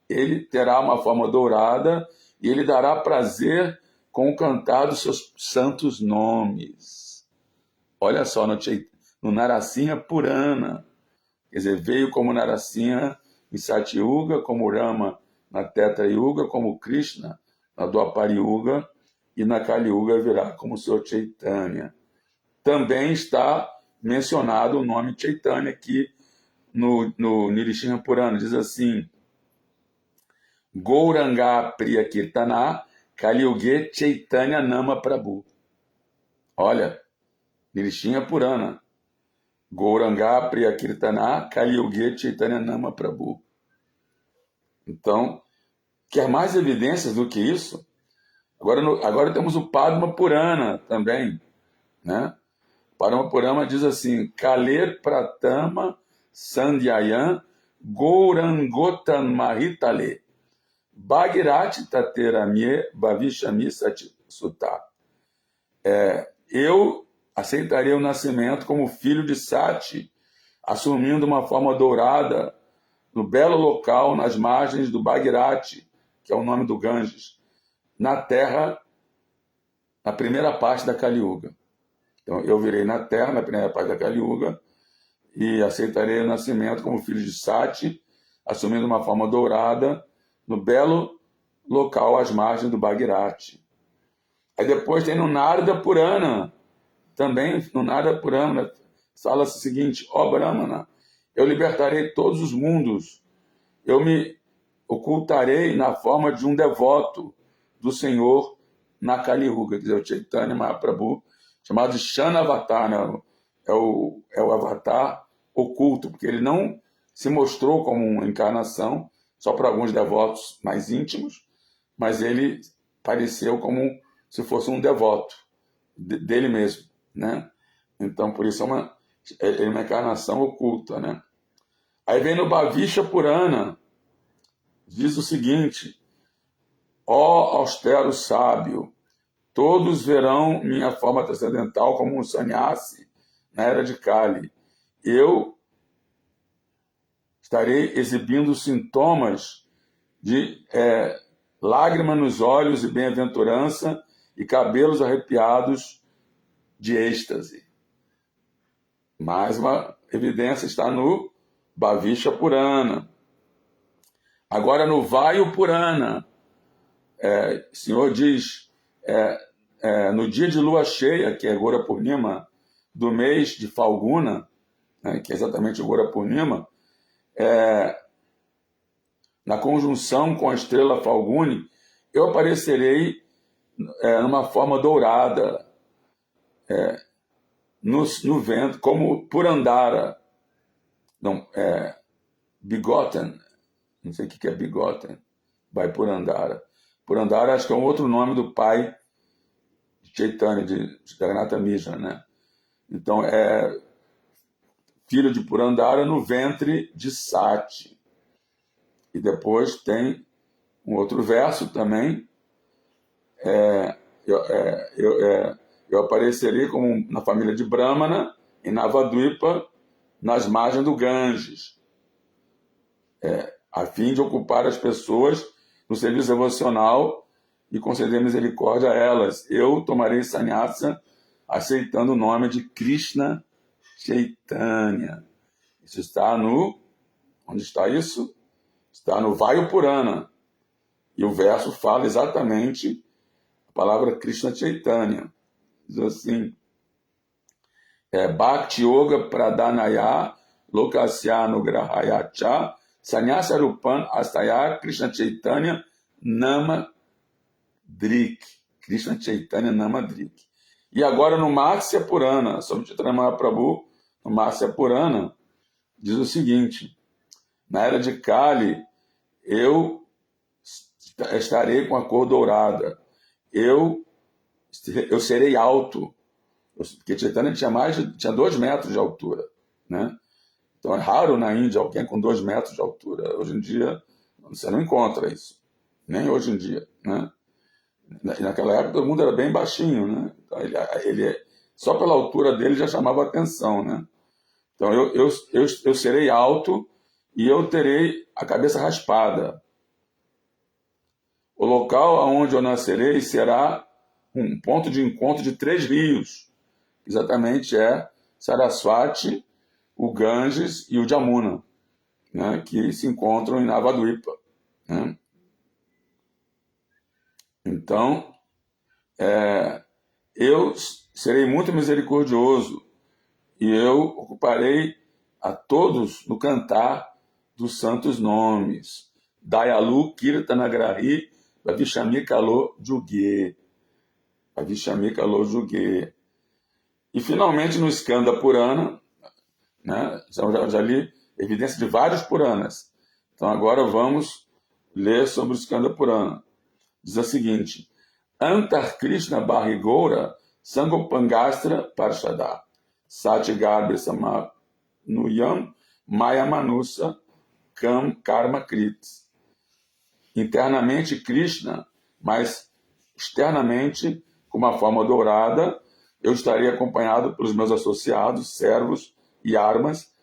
Ele terá uma forma dourada e ele dará prazer com o cantar dos seus santos nomes. Olha só, no Narasimha Purana, quer dizer, veio como Narasimha em Satyuga, como Rama na Tetra Yuga, como Krishna na Dwapara Yuga, e na Kali Yuga virá como Sr. Chaitanya. Também está mencionado o nome Chaitanya aqui no Nirsimha Purana. Diz assim, Gauranga Priya Kirtana Kali-yuge Chaitanya Nama Prabhu. Olha, Nirishimha Purana. Gauranga Priya Kirtana Kali-yuge Chaitanya Nama Prabhu. Então, quer mais evidências do que isso? Agora temos o Padma Purana também, né? Padma Purana diz assim: Kaler Pratama Sandhyayan Gourangotan Mahitale Bhagirati Tateramye Bhavishami Sati Sutta. Eu aceitarei o nascimento como filho de Sati, assumindo uma forma dourada no belo local nas margens do Bhagirati, que é o nome do Ganges, na terra, na primeira parte da Kali Yuga. Então, eu virei na terra, na primeira parte da Kali Yuga, e aceitarei o nascimento como filho de Sati, assumindo uma forma dourada no belo local às margens do Bhagirati. Aí depois tem no Narada Purana, também no Narada Purana, fala-se o seguinte: ó Brahmana, eu libertarei todos os mundos, eu me ocultarei na forma de um devoto do Senhor na Kali Yuga, quer dizer, o Chaitanya Mahaprabhu, chamado de Shana Avatar, né? é o avatar oculto, porque ele não se mostrou como uma encarnação, só para alguns devotos mais íntimos, mas ele pareceu como se fosse um devoto dele mesmo, né? Então, por isso é uma encarnação oculta, né? Aí vem no Bhavisha Purana, diz o seguinte: ó austero sábio, todos verão minha forma transcendental como um sannyasi na era de Kali. Eu estarei exibindo sintomas de lágrima nos olhos e bem-aventurança e cabelos arrepiados de êxtase. Mais uma evidência está no Bhavisha Purana. Agora no Vayu Purana, o Senhor diz, no dia de lua cheia, que é Gora Purnima, do mês de Falguna, né, que é exatamente o Gora Purnima, na conjunção com a estrela Falguni, eu aparecerei numa forma dourada, no vento, como Purandara. Não, Begotten, não sei o que é Begotten, vai Purandara. Purandara acho que é um outro nome do pai de Chaitanya, de Jagannatha Mishra, né? Então, filho de Purandara no ventre de Sati. E depois tem um outro verso também. Eu aparecerei como na família de Brahmana, em Navadvipa, nas margens do Ganges, a fim de ocupar as pessoas no serviço devocional e conceder misericórdia a elas. Eu tomarei sannyasa aceitando o nome de Krishna Chaitanya. Isso está no... Onde está isso? Está no Vayu Purana. E o verso fala exatamente a palavra Krishna Chaitanya. Diz assim: Bhakti Yoga Pradhanaya Lokasya Nugrahaya Cha Sannyasa Rupan Astaya Krishna Chaitanya Namadrik. Krishna Chaitanya Namadrik. E agora no Matsya Purana, sobre Chaitanya Mahaprabhu, no Matsya Purana, diz o seguinte: na era de Kali, eu estarei com a cor dourada. Eu serei alto, porque Chaitanya tinha 2 metros de altura, né? Então é raro na Índia alguém com 2 metros de altura. Hoje em dia você não encontra isso, nem hoje em dia, né? Naquela época todo mundo era bem baixinho, né? Então, ele só pela altura dele já chamava atenção, né? Então eu serei alto e eu terei a cabeça raspada. O local onde eu nascerei será um ponto de encontro de 3 rios. Exatamente Saraswati, o Ganges e o Jamuna, né, que se encontram em Navadvipa, né? Então, eu serei muito misericordioso e eu ocuparei a todos no cantar dos santos nomes. Dayalu Kirtanagrahi Vavishamikalo Juge. Vavishamikalo Juge. E finalmente no Skanda Purana, né, já li evidência de vários Puranas. Então agora vamos ler sobre o Skanda Purana. Diz a seguinte: Antar Krishna Barrigoura Sangopangastra Parshada Sati Garbe Samanuyam Maya Manusa Kam Karma Krits. Internamente Krishna, mas externamente, com uma forma dourada, eu estaria acompanhado pelos meus associados, servos e armas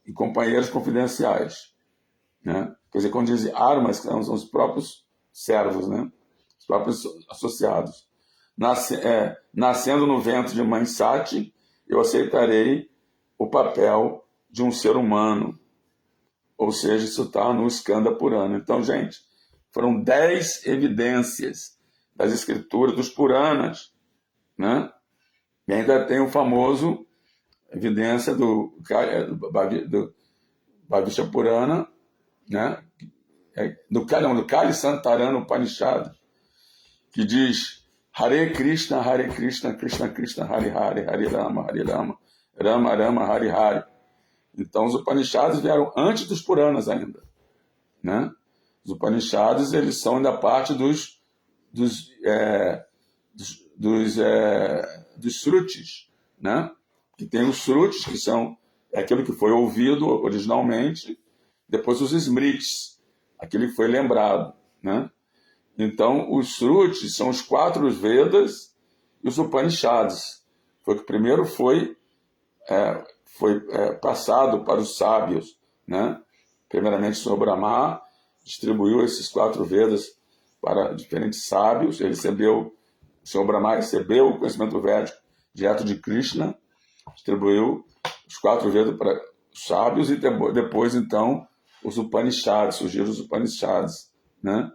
e companheiros confidenciais. Né? Quer dizer, quando diz armas, são os próprios servos, né? Os próprios associados. Nascendo no ventre de mãe Sati, eu aceitarei o papel de um ser humano. Ou seja, isso está no Skanda Purana. Então, gente, foram 10 evidências das escrituras, dos Puranas, né? E ainda tem o famoso evidência do Bhavishya Purana, né? do Kali Santarana Upanishad, que diz Hare Krishna, Krishna Krishna, Hare Hare, Hare Rama, Rama Rama, Hare Hare. Então, os Upanishads vieram antes dos Puranas ainda. Né? Os Upanishads, eles são ainda parte dos Shrutis, né? Que tem os Shrutis, que são aquilo que foi ouvido originalmente, depois os Smritis, aquilo que foi lembrado. Né? Então, os Shrutis são os 4 Vedas e os Upanishads. Foi o que primeiro foi passado para os sábios. Né? Primeiramente, o Sr. Brahma distribuiu esses 4 Vedas para diferentes sábios. O Sr. Brahma recebeu o conhecimento védico direto de Krishna, distribuiu os 4 Vedas para os sábios e depois, então, os Upanishads, surgiram os Upanishads, né?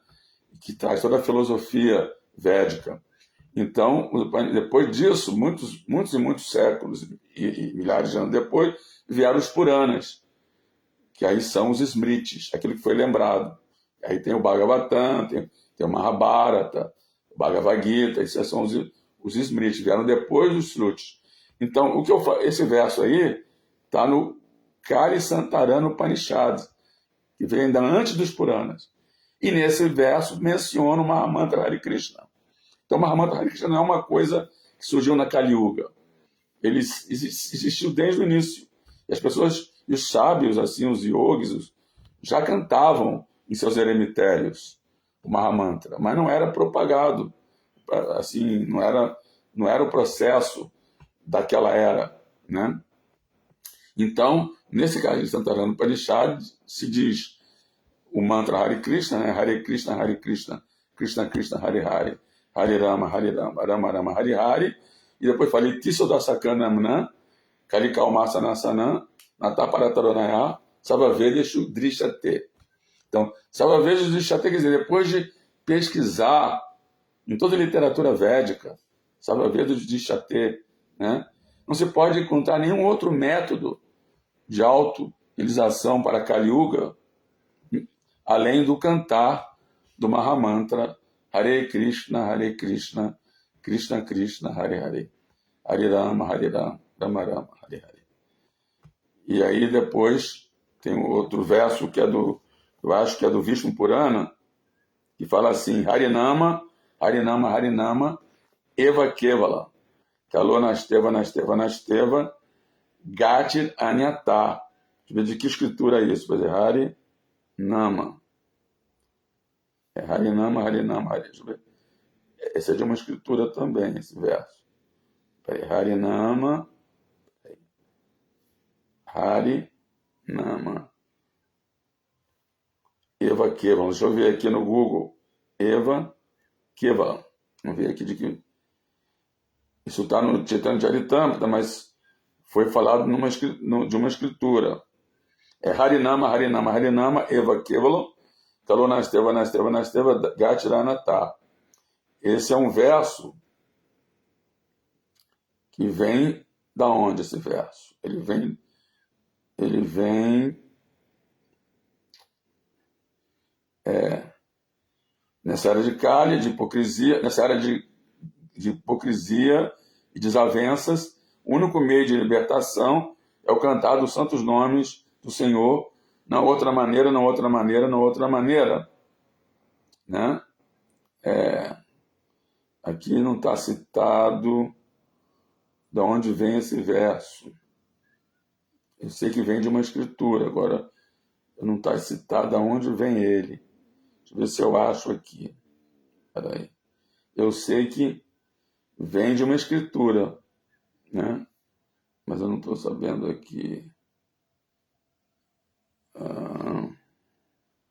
Que traz toda a filosofia védica. Então, depois disso, muitos séculos e milhares de anos depois, vieram os Puranas, que aí são os Smritis, aquilo que foi lembrado. Aí tem o Bhagavatam, tem o Mahabharata, o Bhagavad Gita, esses são os Smritis, vieram depois dos Shrutis. Então, esse verso aí está no Kali Santarana Upanishad, que vem ainda antes dos Puranas. E nesse verso menciona o Mahamantra Hare Krishna. Então, o Mahamantra Hare Krishna não é uma coisa que surgiu na Kali Yuga. Ele existiu desde o início. E as pessoas, e os sábios, assim, os yogis, já cantavam em seus eremitérios o Mahamantra, mas não era propagado. Assim, não era o processo daquela era. Né? Então, nesse caso de Santarana Upanishad, se diz o mantra Hare Krishna, né? Hare Krishna, Krishna Krishna, Hare Hare, Hare Rama, Rama Rama, Hare Hare, e depois falei Tisodasakana Kalikalmasanasanam, Nataparataronaya, Savavedeshu Drishate. Então, Savavedeshu Drishate quer dizer, depois de pesquisar em toda a literatura védica, Savavedeshu Drishate, né? Não se pode encontrar nenhum outro método de auto-realização para Kali Yuga, além do cantar do Mahamantra Hare Krishna, Krishna Krishna, Hare Hare, Hare Rama, Rama Rama, Hare Hare. E aí depois tem outro verso que eu acho que é do Vishnu Purana, que fala assim, Harinama, Eva Kevala, Kalo Nasteva, Gatir Anyata. Deixa eu ver de que escritura é isso. Vai dizer Hari Nama. Harinama, Hari. Deixa eu ver. Esse é de uma escritura também, esse verso. Harinama. Harinama. Eva Kevala. Deixa eu ver aqui no Google. Eva Kevala. Vamos ver aqui de que. Isso está no Chaitanya Charitamrita, mas foi falado de uma escritura. É Harinama, Eva Kevala, Kalo Nasteva, Gatiranata. Esse é um verso que vem da onde esse verso? Ele vem nessa era de Kali, de hipocrisia, nessa era de hipocrisia e desavenças, o único meio de libertação é o cantar dos santos nomes do Senhor, na outra maneira, na outra maneira, na outra maneira. Né? Aqui não está citado de onde vem esse verso. Eu sei que vem de uma escritura, agora não está citado de onde vem ele. Deixa eu ver se eu acho aqui. Peraí. Eu sei que vem de uma escritura, né? Mas eu não estou sabendo aqui.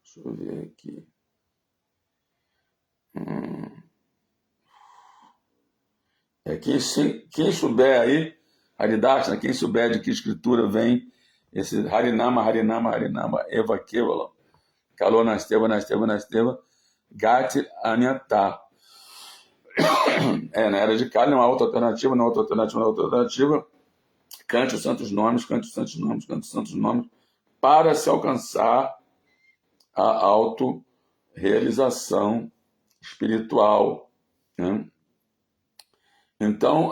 Deixa eu ver aqui. Quem souber aí, Haridashna, quem souber de que escritura vem esse Harinama, Harinama, Harinama, Eva Kevala, Kalô Nasteva, Nasteva, Nasteva, Gati Anyata. Na era de Kali, não há outra alternativa, não há outra alternativa, não há outra alternativa. Cante os santos nomes, cante os santos nomes, cante os santos nomes, para se alcançar a autorrealização espiritual. Né? Então,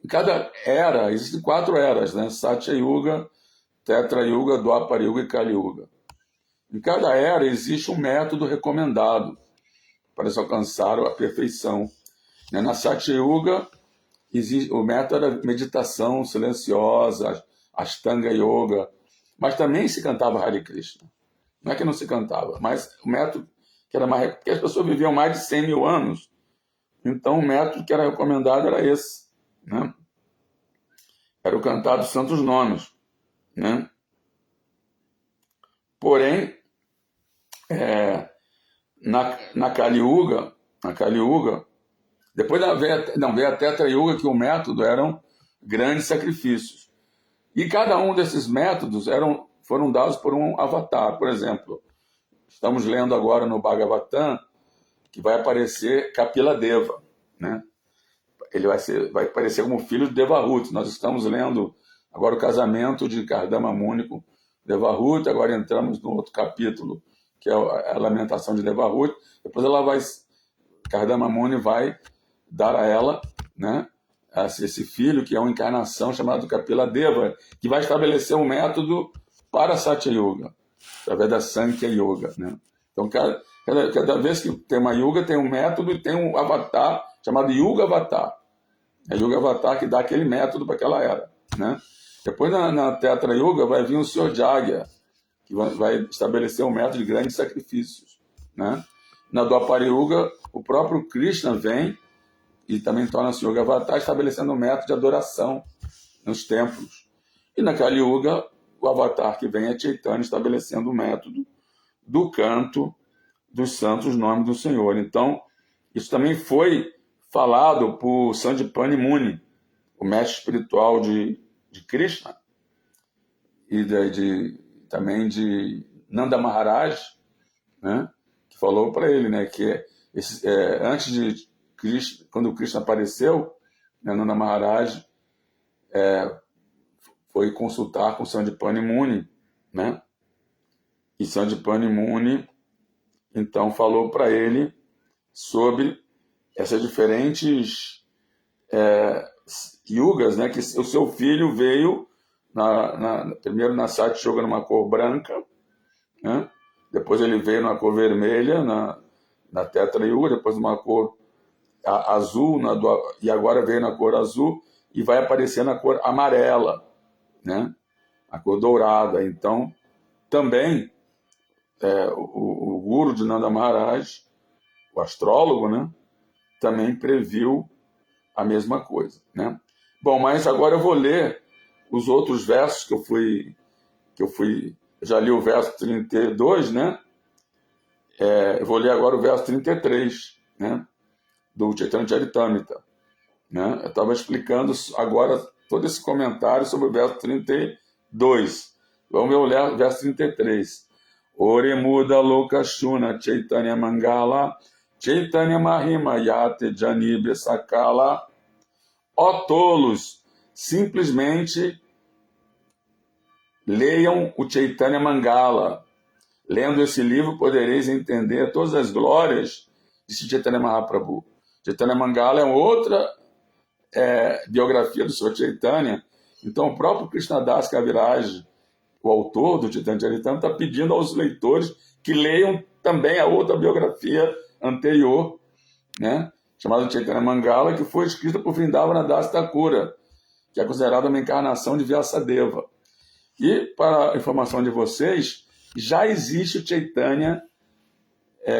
em cada era, existem 4 eras, né? Satya Yuga, Tetra Yuga, Dwapara Yuga e Kali Yuga. Em cada era existe um método recomendado para se alcançar a perfeição. Na Satya Yuga, o método era meditação silenciosa, Ashtanga Yoga, mas também se cantava Hare Krishna. Não é que não se cantava, mas o método que era mais... Porque as pessoas viviam mais de 100 mil anos, então o método que era recomendado era esse. Né? Era o cantar dos santos nomes. Né? Porém, na Kali Yuga, depois veio a Tetra Yuga, que o método eram grandes sacrifícios. E cada um desses métodos foram dados por um avatar. Por exemplo, estamos lendo agora no Bhagavatam que vai aparecer Kapila Deva. Né? Ele vai aparecer como filho de Devahuti. Nós estamos lendo agora o casamento de Kardama Muni com Devahuti, agora entramos no outro capítulo, que é a lamentação de Devahuti. Depois Kardama Muni vai dar a ela, né, esse filho, que é uma encarnação chamada Kapila Deva, que vai estabelecer um método para Satya Yuga, através da Sankhya Yoga. Né? Então, cada vez que tem uma Yuga, tem um método e tem um avatar chamado Yuga Avatar. É Yuga Avatar que dá aquele método para aquela era. Né? Depois, na Tetra Yuga, vai vir o Senhor Jagya, que vai estabelecer um método de grandes sacrifícios. Né? Na Dwapara Yuga, o próprio Krishna vem e também torna-se Yuga Avatar, estabelecendo um método de adoração nos templos. E na Kali Yuga, o Avatar que vem é Chaitanya, estabelecendo o método do canto dos santos nomes do Senhor. Então, isso também foi falado por Sandipani Muni, o mestre espiritual de Krishna, e também de Nanda Maharaj, né, que falou para ele, né, que antes de Krishna, quando Krishna apareceu, né, Nanda Maharaj foi consultar com Sandipani Muni, né, e Sandipani Muni então falou para ele sobre essas diferentes yugas, né, que o seu filho veio primeiro na Satya Yuga numa cor branca, né, depois ele veio numa cor vermelha na Tetra Yuga, depois numa cor azul, e agora veio na cor azul e vai aparecer na cor amarela, né, a cor dourada. Então, também o guru de Nanda Maharaj, o astrólogo, né, também previu a mesma coisa. Né? Bom, mas agora eu vou ler os outros versos que eu já li o verso 32, né? Eu vou ler agora o verso 33, né? Do Chaitanya Charitamrita. Né? Eu estava explicando agora todo esse comentário sobre o verso 32. Vamos ler o verso 33. Ore muda lokashuna Chaitanya Mangala Chaitanya Mahima Yate Janibe Sakala. Ó tolos, simplesmente leiam o Chaitanya Mangala. Lendo esse livro, podereis entender todas as glórias de Chaitanya Mahaprabhu. Chaitanya Mangala é outra biografia do Sr. Chaitanya. Então, o próprio Krishnadas Kaviraj, o autor do Chaitanya Charitamrita, está pedindo aos leitores que leiam também a outra biografia anterior, né, chamada Chaitanya Mangala, que foi escrita por Vrindavana Das Thakura, que é considerada uma encarnação de Vyasadeva. E, para a informação de vocês, já existe o Chaitanya,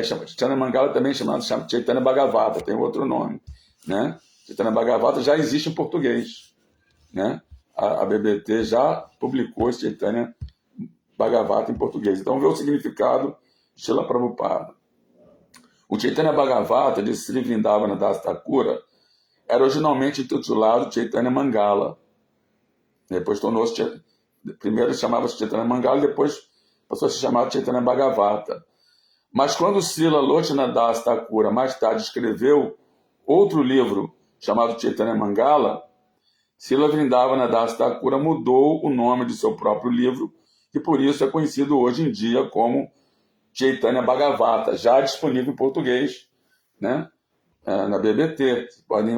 Chaitanya Mangala também chamado Chaitanya Bhagavata, tem outro nome, né? Chaitanya Bhagavata já existe em português, né? A BBT já publicou esse Chaitanya Bhagavata em português. Então, vê o significado de Srila Prabhupada. O Chaitanya Bhagavata de Sri Vrindavana Das Thakura era originalmente intitulado Chaitanya Mangala. Depois tornou-se, primeiro chamava-se Chaitanya Mangala, depois passou a se chamar Chaitanya Bhagavata. Mas quando Srila Lochana Das Thakura mais tarde escreveu outro livro chamado Chaitanya Mangala, Srila Vrindavana Das Thakura mudou o nome de seu próprio livro, e por isso é conhecido hoje em dia como Chaitanya Bhagavata, já disponível em português, né, na BBT, vocês podem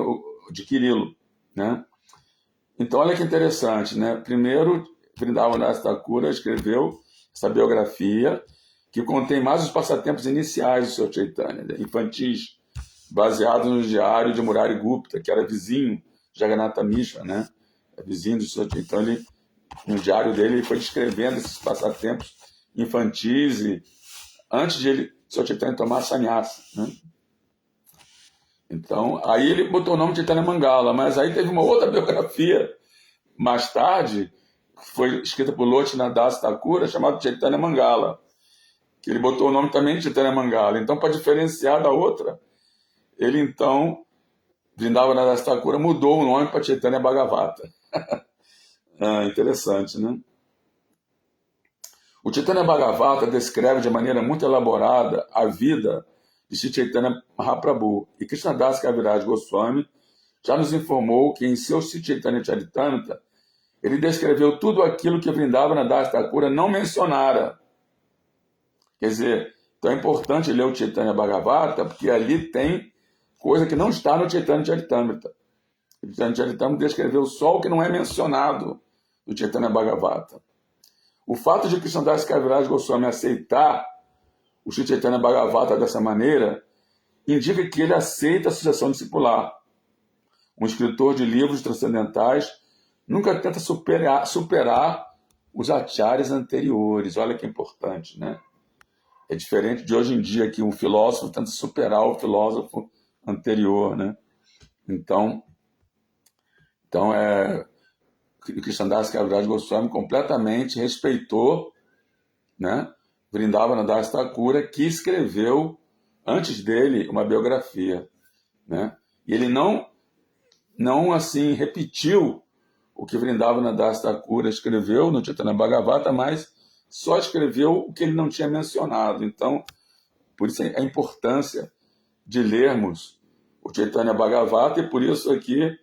adquiri-lo, né? Então, olha que interessante, né? Primeiro, Vrindavana Das Thakura escreveu essa biografia, que contém mais os passatempos iniciais do Sr. Chaitanya, né, infantis, baseados no diário de Murari Gupta, que era vizinho de Jagannatha Mishra, né? Vizinho do Sr. Chaitanya. No diário dele, ele foi descrevendo esses passatempos infantis e antes de ele, Sr. Chaitanya, tomar sannyasa, né? Então, aí ele botou o nome de Chaitanya Mangala, mas aí teve uma outra biografia, mais tarde, que foi escrita por Lochana Das Thakura, chamada Chaitanya Mangala, que ele botou o nome também de Chaitanya Mangala. Então, para diferenciar da outra, ele, então, Vrindavana Das Thakura mudou o nome para Chaitanya Bhagavata. Interessante, né? O Chaitanya Bhagavata descreve de maneira muito elaborada a vida de Sri Chaitanya Mahaprabhu. E Krishnadas Kaviraj Goswami já nos informou que em seu Sri Chaitanya Charitamrita ele descreveu tudo aquilo que Vrindavana Das Thakura não mencionara. Quer dizer, então é importante ler o Chaitanya Bhagavata, porque ali tem coisa que não está no Chaitanya Charitamrita. O Chaitanya Charitamrita descreveu só o que não é mencionado no Chaitanya Bhagavata. O fato de Krishnadas Kaviraj Goswami aceitar o Sri Chaitanya Bhagavata dessa maneira indica que ele aceita a sucessão discipular. Um escritor de livros transcendentais nunca tenta superar os acharyas anteriores. Olha que importante, né? É diferente de hoje em dia, que um filósofo tenta superar o filósofo anterior, né? Então Krishnadas Kaviraj Goswami completamente respeitou, né, Vrindavana Das Thakura, que escreveu antes dele uma biografia, né? E ele não assim repetiu o que Vrindavana Das Thakura escreveu no Chaitanya Bhagavata, mas só escreveu o que ele não tinha mencionado. Então, por isso a importância de lermos o Chaitanya Bhagavata, e por isso aqui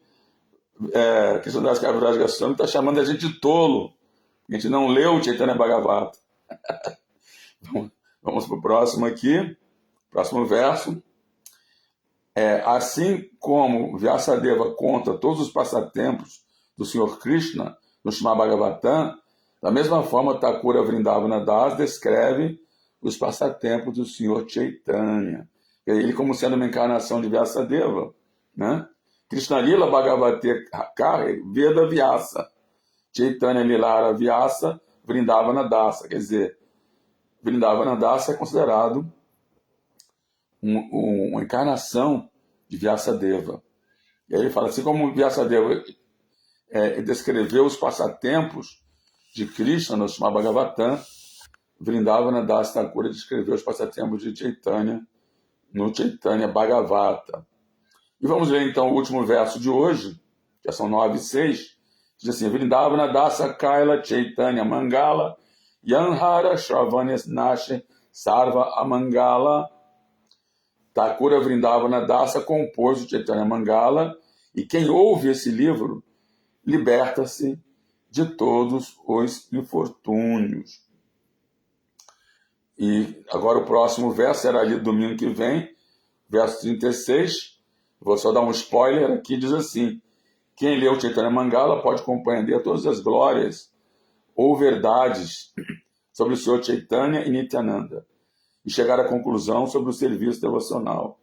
Krishnadas Kaviraj Goswami está chamando a gente de tolo. A gente não leu o Chaitanya Bhagavata. Vamos para o próximo aqui, próximo verso. Assim como Vyasadeva conta todos os passatempos do Sr. Krishna no Srimad Bhagavatam, da mesma forma Thakura Vrindavana Das descreve os passatempos do Sr. Chaitanya. Ele como sendo uma encarnação de Vyasadeva, né? Krishna Lila Bhagavate Kare Veda Vyasa, Chaitanya Lilara Vyasa, Vrindavana Dasa. Quer dizer, Vrindavana Dasa é considerado uma encarnação de Vyasadeva. E aí ele fala assim, como Vyasadeva descreveu os passatempos de Krishna no Srimad Bhagavatam, Vrindavana Das Thakura descreveu os passatempos de Chaitanya no Chaitanya Bhagavata. E vamos ler então o último verso de hoje, que são 9 e 6, diz assim: Vrindavana Dasa Kaila Chaitanya Mangala Yanhara Shravanyas Nashe Sarva Amangala. Thakura Vrindavana Dasa compôs o Chaitanya Mangala, e quem ouve esse livro liberta-se de todos os infortúnios. E agora o próximo verso será lido domingo que vem, verso 36. Vou só dar um spoiler aqui, diz assim: quem leu Chaitanya Mangala pode compreender todas as glórias ou verdades sobre o Senhor Chaitanya e Nityananda e chegar à conclusão sobre o serviço devocional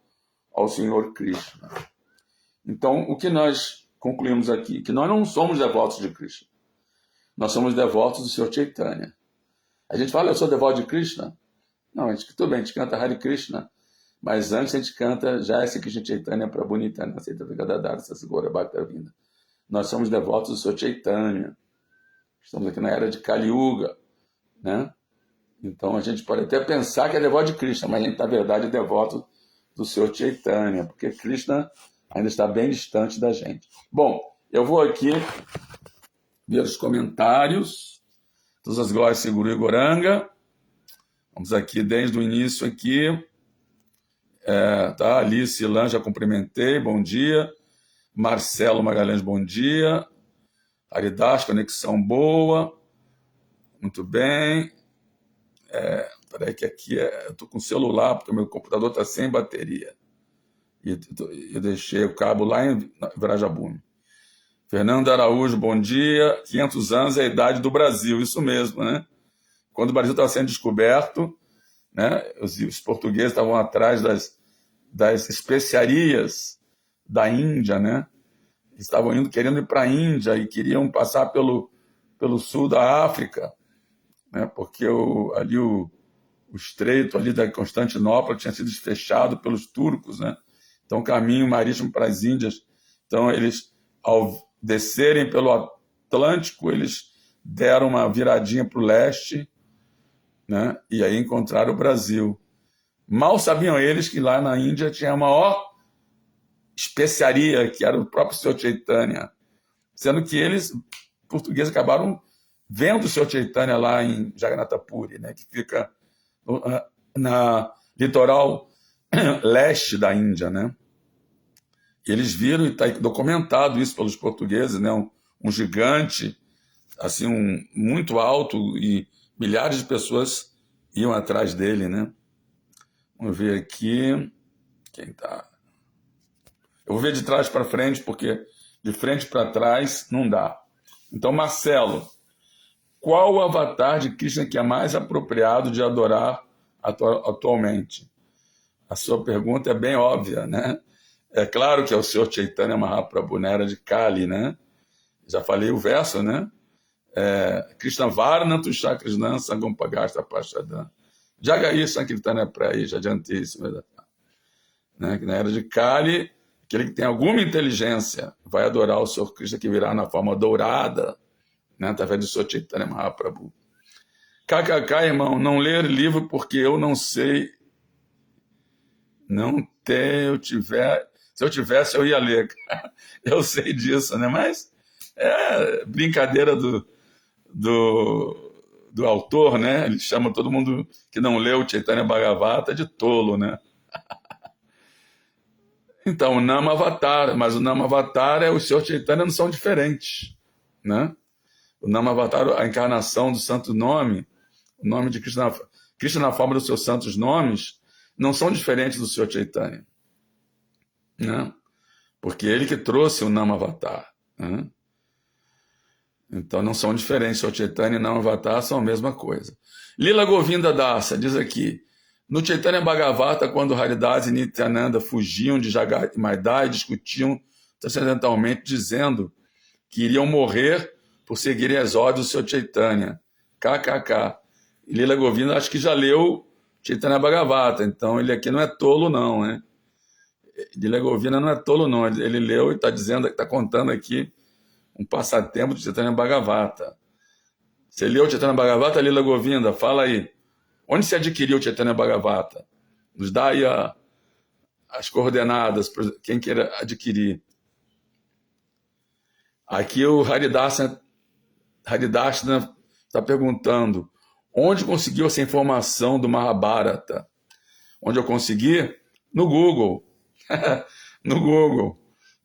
ao Senhor Krishna. Então, o que nós concluímos aqui? Que nós não somos devotos de Krishna. Nós somos devotos do Senhor Chaitanya. A gente fala, eu sou devoto de Krishna? Não, tudo bem, a gente canta Hare Krishna, mas antes a gente canta Jai Sri Krishna Chaitanya Prabhu Nityananda Chaitanya Gadadhara Sasagora Bhaktavinda. Nós somos devotos do Senhor Chaitanya. Estamos aqui na era de Kali Yuga, né? Então a gente pode até pensar que é devoto de Krishna, mas a gente, na verdade, é devoto do Senhor Chaitanya, porque Krishna ainda está bem distante da gente. Bom, eu vou aqui ver os comentários. Todas as glórias de Guru e Goranga. Vamos aqui desde o início aqui. Tá, Alice Ilan, já cumprimentei, bom dia. Marcelo Magalhães, bom dia. Haridas, conexão boa. Muito bem. Peraí que aqui eu estou com o celular, porque o meu computador está sem bateria. E eu deixei o cabo lá em Virajabune. Fernando Araújo, bom dia. 500 anos é a idade do Brasil, isso mesmo, né? Quando o Brasil estava sendo descoberto, né, os portugueses estavam atrás das especiarias da Índia, né? Estavam querendo ir para a Índia e queriam passar pelo sul da África, né? Porque ali o estreito ali da Constantinopla tinha sido fechado pelos turcos, né? Então, caminho marítimo para as Índias. Então, eles, ao descerem pelo Atlântico, eles deram uma viradinha para o leste, né? E aí encontraram o Brasil. Mal sabiam eles que lá na Índia tinha a maior especiaria, que era o próprio Senhor Chaitanya, sendo que eles, portugueses, acabaram vendo o Senhor Chaitanya lá em Jagannath Puri, né? Que fica na litoral leste da Índia, né? E eles viram, e está documentado isso pelos portugueses, né? Um gigante, assim, muito alto, e milhares de pessoas iam atrás dele, né? Vamos ver aqui quem está. Eu vou ver de trás para frente, porque de frente para trás não dá. Então, Marcelo, qual o avatar de Krishna que é mais apropriado de adorar atualmente? A sua pergunta é bem óbvia, né? É claro que é o Senhor Chaitanya Mahaprabhu, na era de Kali, né? Já falei o verso, né? Krishna Varna Tusha Krishna Sangompagasta Pashadam Jagaí Sankirtana Praí, já adiantei isso, né? Na era de Kali, aquele que tem alguma inteligência vai adorar o Senhor Krishna, que virá na forma dourada, né? Através do Senhor Chaitanya Mahaprabhu. KKK, irmão, não ler livro porque eu não sei. Não tenho, se eu tivesse, eu ia ler. Eu sei disso, né? Mas é brincadeira do autor, né? Ele chama todo mundo que não leu o Chaitanya Bhagavata de tolo, né? Então, o Namavatar, mas o Namavatar e o Senhor Chaitanya não são diferentes, né? O Namavatar, a encarnação do santo nome, o nome de Krishna, Krishna na forma dos seus santos nomes, não são diferentes do Senhor Chaitanya, né? Porque ele que trouxe o Namavatar, né? Então não são diferentes. O Chaitanya e o Namavatar são a mesma coisa. Lila Govinda Dasa diz aqui: no Chaitanya Bhagavata, quando Haridas e Nityananda fugiam de Jagat e Maidá e discutiam transcendentalmente, dizendo que iriam morrer por seguirem as ordens do Senhor Chaitanya. KKK. Lila Govinda acho que já leu Chaitanya Bhagavata, então ele aqui não é tolo não, né? Lila Govinda não é tolo não, ele leu e está dizendo, está contando aqui um passatempo de Chaitanya Bhagavata. Você leu Chaitanya Bhagavata, Lila Govinda? Fala aí. Onde se adquiriu o Chaitanya Bhagavata? Nos dá aí as coordenadas para quem queira adquirir. Aqui o Haridasana está perguntando: onde conseguiu essa informação do Mahabharata? Onde eu consegui? No Google. No Google,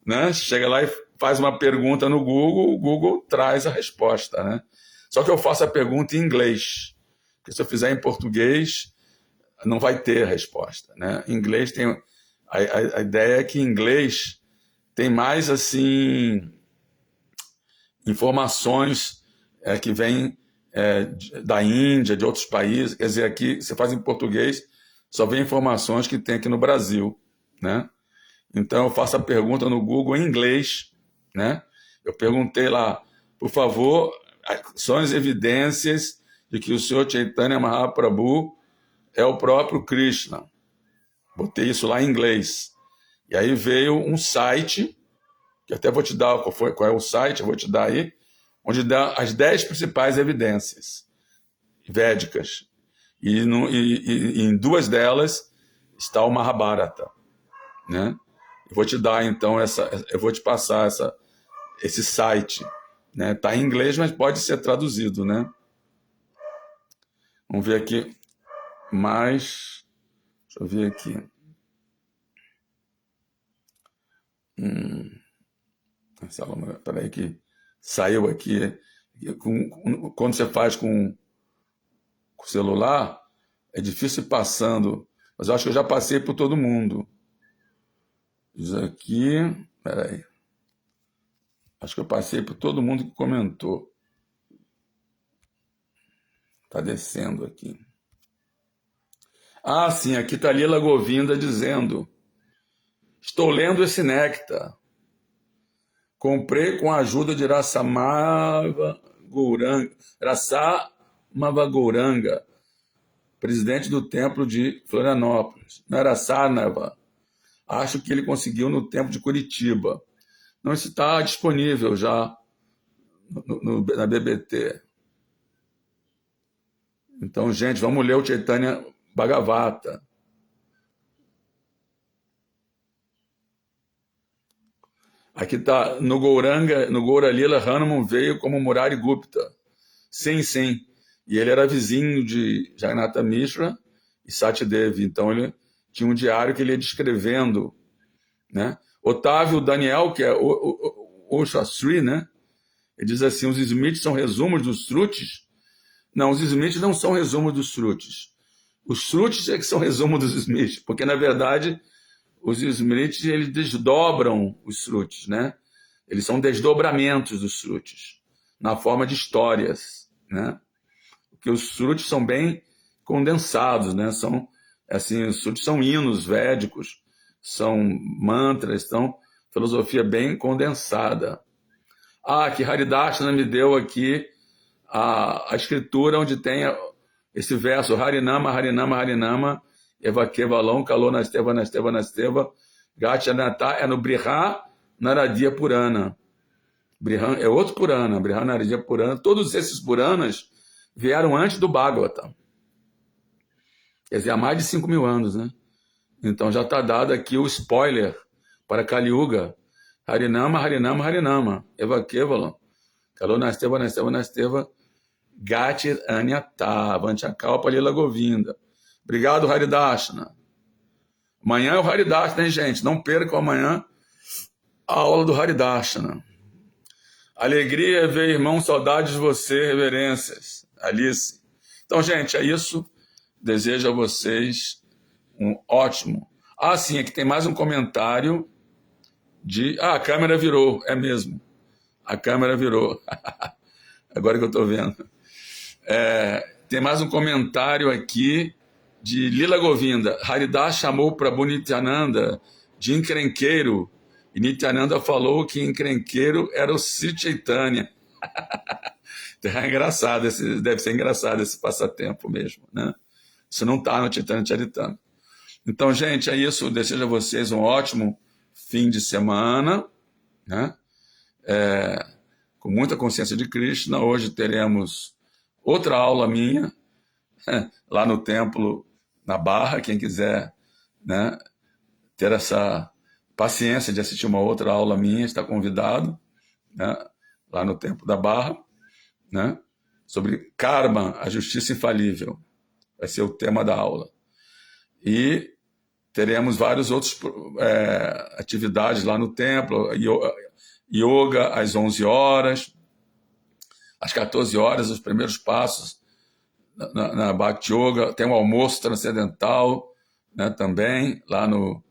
né? Você chega lá e faz uma pergunta no Google, o Google traz a resposta, né? Só que eu faço a pergunta em inglês, porque se eu fizer em português, não vai ter resposta, né? Em inglês tem... A ideia é que em inglês tem mais, assim, informações que vêm da Índia, de outros países. Quer dizer, aqui você faz em português, só vem informações que tem aqui no Brasil, né? Então eu faço a pergunta no Google em inglês, né? Eu perguntei lá, por favor, são as evidências de que o Senhor Chaitanya Mahaprabhu é o próprio Krishna. Botei isso lá em inglês. E aí veio um site, que até vou te dar qual é o site, eu vou te dar aí, onde dá as 10 principais evidências védicas. E em 2 delas está o Mahabharata, né? Eu vou te dar, então, eu vou te passar esse site, né? Está em inglês, mas pode ser traduzido, né? Vamos ver aqui mais. Deixa eu ver aqui. Peraí que saiu aqui. Quando você faz com o celular, é difícil ir passando. Mas eu acho que eu já passei por todo mundo. Diz aqui. Peraí. Acho que eu passei por todo mundo que comentou. Está descendo aqui. Ah, sim, aqui está Lila Govinda dizendo: estou lendo esse néctar. Comprei com a ajuda de Rasamava Gouranga, presidente do templo de Florianópolis. Não era Sarnava. Acho que ele conseguiu no templo de Curitiba. Não, isso está disponível já na BBT. Então, gente, vamos ler o Chaitanya Bhagavata. Aqui está, no Gaura Lila, Hanuman veio como Murari Gupta. Sim, sim. E ele era vizinho de Jagannath Mishra e Satyadev. Então, ele tinha um diário que ele ia descrevendo, né? Otávio Daniel, que é o Shastri, né? Ele diz assim, os Smiths são resumos dos Shrutis? Não, os Smiths não são resumos dos Shrutis. Os Shrutis é que são resumos dos Smiths, porque, na verdade, os Smrits, eles desdobram os Shrutis, né? Eles são desdobramentos dos Shrutis, na forma de histórias, né? Porque os Shrutis são bem condensados, né? São, assim, os Shrutis são hinos védicos, são mantras, são filosofia bem condensada. Ah, que Haridashana me deu aqui a escritura onde tem esse verso, Harinama, Harinama, Harinama, Evakevalon, Kalonasteva, Nasteva, Nasteva, Gachanata, é no Briha Naradia Purana. Brihan é outro Purana, Briha Naradia Purana. Todos esses Puranas vieram antes do Bhagavatam. Quer dizer, há mais de 5.000 anos, né? Então já está dado aqui o spoiler para Kali Yuga. Harinama, Harinama, Harinama, Evakevalon, Kalonasteva, Nasteva, Nasteva, Gatir Anyata, Vanchakalpa Lila Govinda. Obrigado, Haridashna. Amanhã é o Haridashna, hein, gente? Não percam amanhã a aula do Haridashna. Alegria ver, irmão, saudades de você, reverências. Alice. Então, gente, é isso. Desejo a vocês um ótimo... Ah, sim, aqui tem mais um comentário de... Ah, a câmera virou, é mesmo. A câmera virou. Agora que eu estou vendo. Tem mais um comentário aqui de Lila Govinda. Haridas chamou Prabhu Nityananda de encrenqueiro e Nityananda falou que encrenqueiro era o Sri Chaitanya. É engraçado, deve ser engraçado esse passatempo mesmo, né? Isso não está no Chaitanya Charitamrita. Então, gente, é isso. Eu desejo a vocês um ótimo fim de semana, né? Com muita consciência de Krishna. Hoje teremos outra aula minha, lá no templo, na Barra. Quem quiser, né, ter essa paciência de assistir uma outra aula minha, está convidado, né, lá no templo da Barra, né, sobre karma, a justiça infalível. Vai ser o tema da aula. E teremos várias outras atividades lá no templo, yoga às 11 horas, às 14 horas, os primeiros passos na Bhakti Yoga, tem um almoço transcendental, né, também, lá no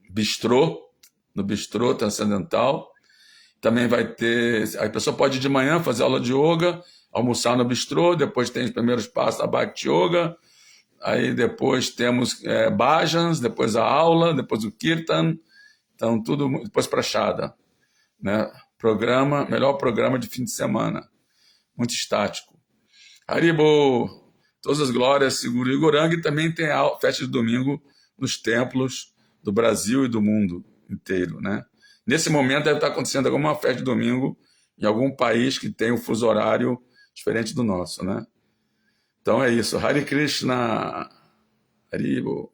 bistrô, no bistrô transcendental. Também vai ter, a pessoa pode ir de manhã fazer aula de yoga, almoçar no bistrô, depois tem os primeiros passos da Bhakti Yoga, aí depois temos bhajans, depois a aula, depois o kirtan, então tudo, depois prachada, né? Melhor programa de fim de semana, muito estático. Haribo, todas as glórias, seguro. E Gorang também tem a festa de domingo nos templos do Brasil e do mundo inteiro, né? Nesse momento deve estar acontecendo alguma festa de domingo em algum país que tem um fuso horário diferente do nosso, né? Então é isso. Hare Krishna. Haribo.